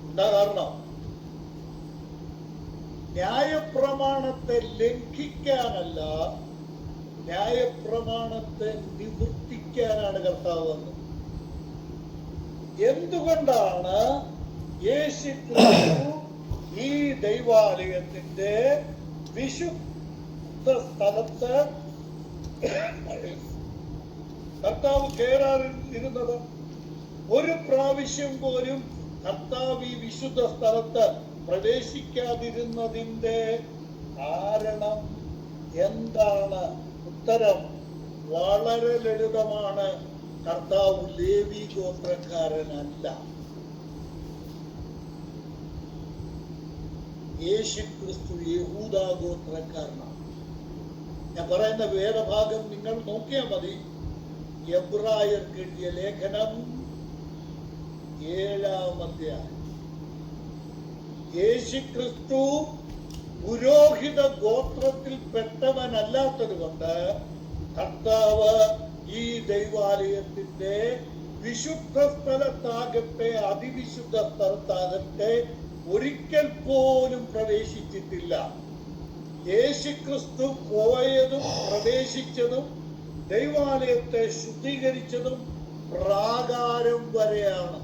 എന്താ കാരണം? ന്യായപ്രമാണത്തെ ലംഘിക്കാനല്ല, ന്യായപ്രമാണത്തെ നിവർത്തിക്കാനാണ് കർത്താവ് വന്നത്. എന്തുകൊണ്ടാണ് യേശുക്രിസ്തു ഈ ദൈവാലയത്തിന്റെ വിശുദ്ധ സ്ഥലത്ത് കർത്താവ് കയറാതിരുന്നത്? ഒരു പ്രാവശ്യം പോലും കർത്താവ് ഈ വിശുദ്ധ സ്ഥലത്ത് പ്രവേശിക്കാതിരുന്നതിന്റെ കാരണം എന്താണ്? ഉത്തരം വളരെ ലളിതമാണ്. കർത്താവ് ലേവി ഗോത്രക്കാരനല്ല. യേശുക്രിസ്തു യഹൂദാ ഗോത്രക്കാരനാണ്. ഞാൻ പറയുന്ന വേദഭാഗം നിങ്ങൾ നോക്കിയാൽ മതി. എബ്രായർക്ക് എഴുതിയ ലേഖനം 7-ാം അധ്യായം. യേശുക്രിസ്തു പുരോഹിത ഗോത്രത്തിൽ പെട്ടവനല്ലാത്തത് കൊണ്ട് കർത്താവ് ഈ ദൈവാലയത്തിന്റെ വിശുദ്ധ സ്ഥലത്താകട്ടെ അതിവിശുദ്ധ സ്ഥലത്താകട്ടെ ഒരിക്കൽ പോലും പ്രവേശിച്ചിട്ടില്ല. യേശുക്രിസ്തു പോയതും പ്രവേശിച്ചതും ദൈവാലയത്തെ ശുദ്ധീകരിച്ചതും പ്രാകാരം വരെയാണ്,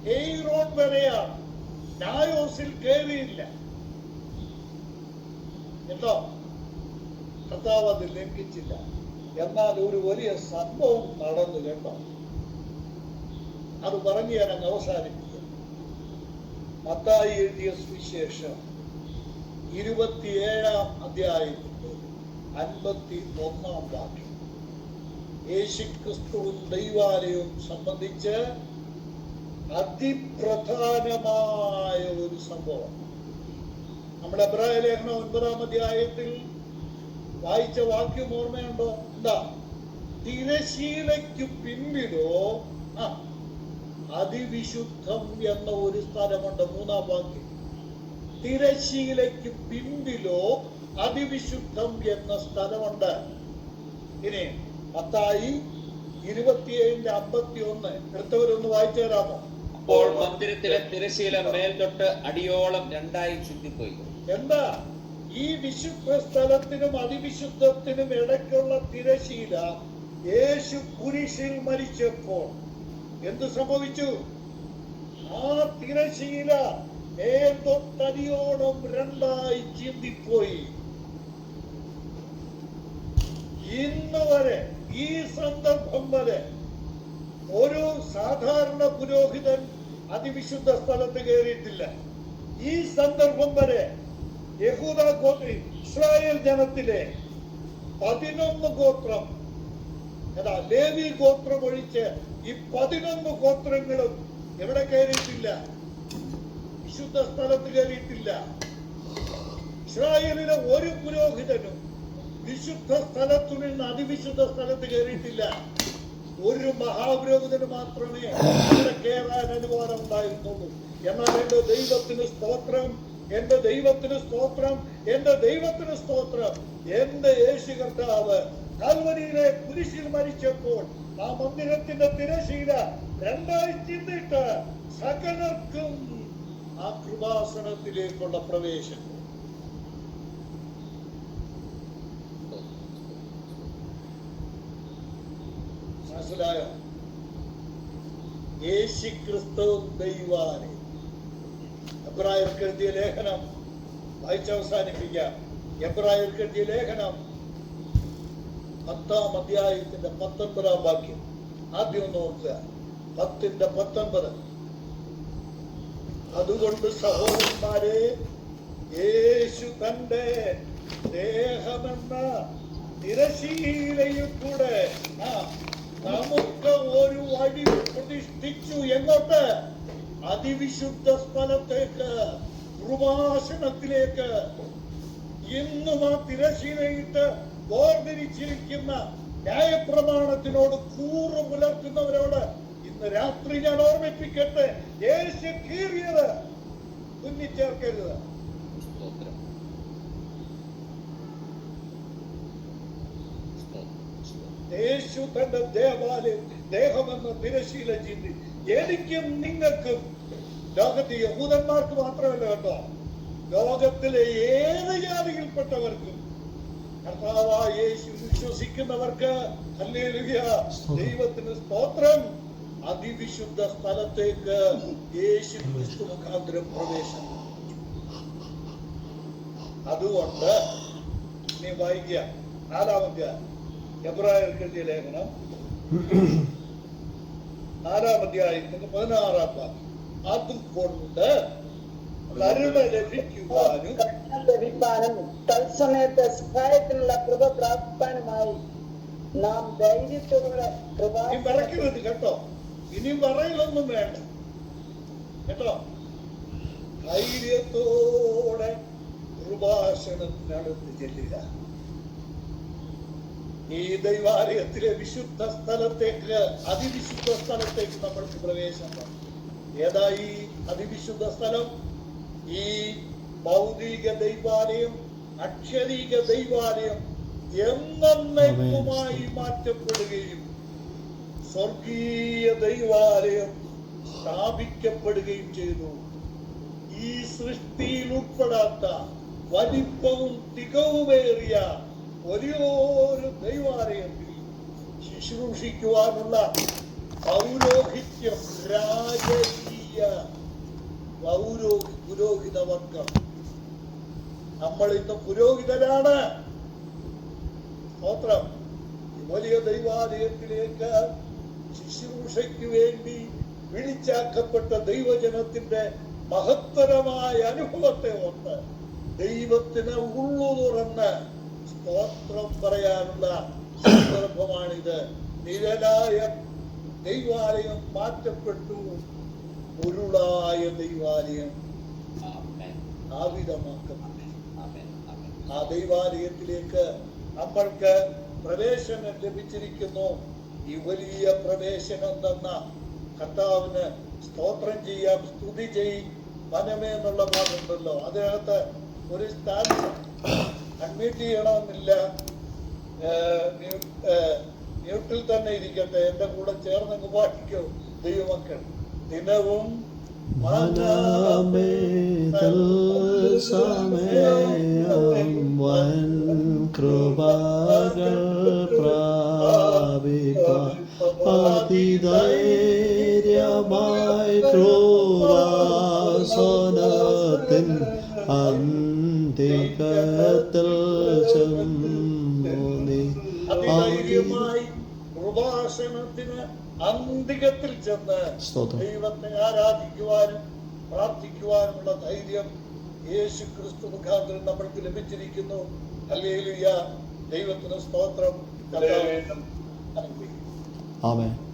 ഹെയ്റോൺ വരെയാണ്. നായോസിൽ കയറിയില്ല. കേട്ടോ, കർത്താവ് അത് ലംഘിച്ചില്ല. എന്നാൽ ഒരു വലിയ സംഭവം നടന്നു. കേട്ടോ, അത് പറഞ്ഞു ഞാൻ അങ്ങ് അവസാനിപ്പിക്കും. മത്തായി എഴുതിയ സുവിശേഷം 27-ാം അധ്യായത്തിന്റെ 51-ാം വാക്യം യേശുക്രിസ്തുവും ദൈവാലയവും സംബന്ധിച്ച് അതിപ്രധാനമായ ഒരു സംഭവം. നമ്മുടെ എബ്രായ ലേഖനം 9-ാം അധ്യായത്തിൽ വായിച്ച വാക്യം ഓർമ്മയുണ്ടോ? എന്താ? തിരശീലയ്ക്ക് പിൻപിലോ അതിവിശുദ്ധം എന്ന ഒരു സ്ഥലമുണ്ട്. 3-ാം വാക്യം. തിരശീലയ്ക്ക് പിൻപിലോ അതിവിശുദ്ധം എന്ന സ്ഥലമുണ്ട്. ഇനി മത്തായി 27-ന്റെ 51 എടുത്തവരൊന്ന് വായിച്ചു തരാമോ? അപ്പോൾ മന്ദിരത്തിലെ തിരശീല മേൽ തൊട്ട് അടിയോളം രണ്ടായി ചുറ്റിപ്പോയി. എന്താ ഈ വിശുദ്ധ സ്ഥലത്തിനും അതിവിശുദ്ധത്തിനും ഇടയ്ക്കുള്ള തിരശീല യേശു കുരിശിൽ മരിച്ചപ്പോൾ എന്ത് സംഭവിച്ചു? ആ തിരശീല മേൽ തൊട്ടടിയോളം രണ്ടായി ചിന്തിപ്പോയി. ഇന്ന് വരെ ഈ സന്ദർഭം വരെ ഒരു സാധാരണ പുരോഹിതൻ അതിവിശുദ്ധ സ്ഥലത്ത് കയറിയിട്ടില്ല. ഈ സന്ദർഭം വരെ യഹൂദ ഇസ്രായേൽ ജനത്തിലെ 11 ഗോത്രം, ലേവി ഗോത്രം ഒഴിച്ച് ഈ 11 ഗോത്രങ്ങളും എവിടെ കയറിയിട്ടില്ല? വിശുദ്ധ സ്ഥലത്ത് കയറിയിട്ടില്ല. ഇസ്രായേലിലെ ഒരു പുരോഹിതനും വിശുദ്ധ സ്ഥലത്തു നിന്ന് അതിവിശുദ്ധ സ്ഥലത്ത് കയറിയിട്ടില്ല. ഒരു മഹാപുരോഹിതന് മാത്രമേ അവിടെ കയറാൻ അനുവാദം ഉണ്ടായിരുന്നുള്ളൂ. എന്നാൽ എന്റെ ദൈവത്തിന് സ്തോത്രം, എന്റെ ദൈവത്തിന് സ്തോത്രം, എന്റെ ദൈവത്തിന് സ്തോത്രം. എന്റെ യേശു കർത്താവ് കൽവരിയിലെ കുരിശിൽ മരിച്ചപ്പോൾ ആ മന്ദിരത്തിന്റെ തിരശീല രണ്ടായി ചിന്തിട്ട് സകലർക്കും ആ കൃപാസനത്തിലേക്കുള്ള പ്രവേശനം. മനസ്സിലായോ? യേശു ക്രിസ്തു ദൈവാനെ. എബ്രായർക്ക് എഴുതിയ ലേഖനം വായിച്ച് അവസാനിപ്പിക്കാം. എബ്രായർക്ക് എഴുതിയ ലേഖനം 10-ാം അധ്യായത്തിന്റെ 19-ാം വാക്യം ആദ്യം ഒന്ന് നോക്കുക. 10-19. അതുകൊണ്ട് സഹോദരന്മാരെ, യേശു തന്റെ ദേഹമെന്ന തിരശീലയിൽ കൂടെ നമുക്ക് ഒരു വഴി പ്രതിഷ്ഠിച്ചു. എങ്ങോട്ട്? അതിവിശുദ്ധ സ്ഥലത്തേക്ക്, കൃപാസനത്തിലേക്ക്. ഇന്നും ആ തിരശീലയിട്ട് വേർതിരിച്ചിരിക്കുന്ന ന്യായപ്രമാണത്തിനോട് കൂറ് പുലർത്തുന്നവരോട് ഇന്ന് രാത്രി ഞാൻ ഓർമ്മിപ്പിക്കട്ടെ, യേശു കീറിയത് തുന്നിച്ചേർക്കരുത്. യേശു തന്റെ ദേവാലയം ദേഹമെന്ന തിരശീല ചിന്തി എനിക്കും നിങ്ങൾക്കും, ലോകത്തെ യഹൂദന്മാർക്ക് മാത്രമല്ല കേട്ടോ, ലോകത്തിലെ ഏത് ജാതിയിൽപ്പെട്ടവർക്കും കർത്താവായ യേശു വിശ്വസിക്കുന്നവർക്ക് ഹല്ലേലൂയ, ദൈവത്തിന് സ്തോത്രം, അതിവിശുദ്ധ സ്ഥലത്തേക്ക് യേശു ക്രിസ്തു മുഖാന്തരം പ്രവേശനം. അതുകൊണ്ട് നീ വായിക്കുക 4-ാമത്തെ എബ്രായർക്ക് എഴുതിയ ലേഖനം 4-ാം അധ്യായത്തിന്റെ 16-ാം വാക്യം. അതുകൊണ്ട് കരുണ ലഭിക്കുവാനും തത്സമയത്ത് സഹായത്തിനുള്ള കൃപ പ്രാപിക്കാനുമായി നാം ധൈര്യത്തോടെ പറയരുത് കേട്ടോ, ഇനിയും പറയലൊന്നും വേണ്ട കേട്ടോ. ധൈര്യത്തോടെ കൃപാസനത്തിനടുത്ത് ചെല്ലുക. ഈ ദൈവാലയത്തിലെ വിശുദ്ധ സ്ഥലത്തേക്ക്, അതിവിശുദ്ധ സ്ഥലത്തേക്ക് നമ്മൾക്ക് പ്രവേശനം. ഏതായി അതിവിശുദ്ധ സ്ഥലം? ഈ ഭൗതിക ദൈവാലയം, അക്ഷരീക ദൈവാലയം എന്നേക്കുമായി മാറ്റപ്പെടുകയും സ്വർഗീയ ദൈവാലയം സ്ഥാപിക്കപ്പെടുകയും ചെയ്തു. ഈ സൃഷ്ടിയിൽ ഉൾപ്പെടാത്ത വലിപ്പവും തികവുമേറിയ വലിയൊരു ദൈവാലയത്തിൽ ശുശ്രൂഷിക്കുവാനുള്ള പൗരോഹിത്യം, രാജകീയ പുരോഹിത വർഗം. നമ്മൾ ഇന്ന് പുരോഹിതരാണ്. സ്തോത്രം. വലിയ ദൈവാലയത്തിലേക്ക് ശുശ്രൂഷയ്ക്ക് വേണ്ടി വിളിച്ചാക്കപ്പെട്ട ദൈവജനത്തിന്റെ മഹത്തരമായ അനുഭവത്തെ ഓർത്ത് ദൈവത്തിന് ഉള്ളു തുറന്ന് സ്തോത്രം പറയാനുള്ള സന്ദർഭമാണിത്. നിഴലായ ദൈവാലയം മാറ്റപ്പെട്ടു, ഉരുളായ ദൈവാലയം ആവിധമാക്കപ്പെട്ടു. ആ ദൈവാലയത്തിലേക്ക് നമ്മൾക്ക് പ്രവേശനം ലഭിച്ചിരിക്കുന്നു. ഈ വലിയ പ്രവേശനം തന്ന കർത്താവിന് സ്തോത്രം ചെയ്യാം, സ്തുതി ചെയ് മനമേ എന്നുള്ള ഭാഗമുണ്ടല്ലോ. അതിനകത്ത് ഒരു സ്ഥാനം അഡ്മിറ്റ് ചെയ്യണമെന്നില്ല, മ്യൂട്ടിൽ തന്നെ ഇരിക്കട്ടെ. എന്റെ കൂടെ ചേർന്നങ്ങ് പാടിക്കോ ദൈവമക്കൾ. ദിനവും മനമേതൽ സമയം വൻ കൃപകൾ പ്രാപിപ്പാൻ അതിധൈര്യമായി കൃപാസനത്തിൻ അന്തികത്തിൽ ചെന്നു നീ അതിധൈര്യമായി കൃപാസനത്തിന് അന്തികത്തിൽ ചെന്ന് സ്തോത്രം. ദൈവത്തെ ആരാധിക്കുവാനും പ്രാർത്ഥിക്കുവാനുമുള്ള ധൈര്യം യേശു ക്രിസ്തു മുഖാന്തരം നമ്മൾക്ക് ലഭിച്ചിരിക്കുന്നു. ഹല്ലേലൂയ. ദൈവത്തിന് സ്തോത്രം. കർത്താവേ അനുഗ്രഹിക്കട്ടെ. ആമേൻ.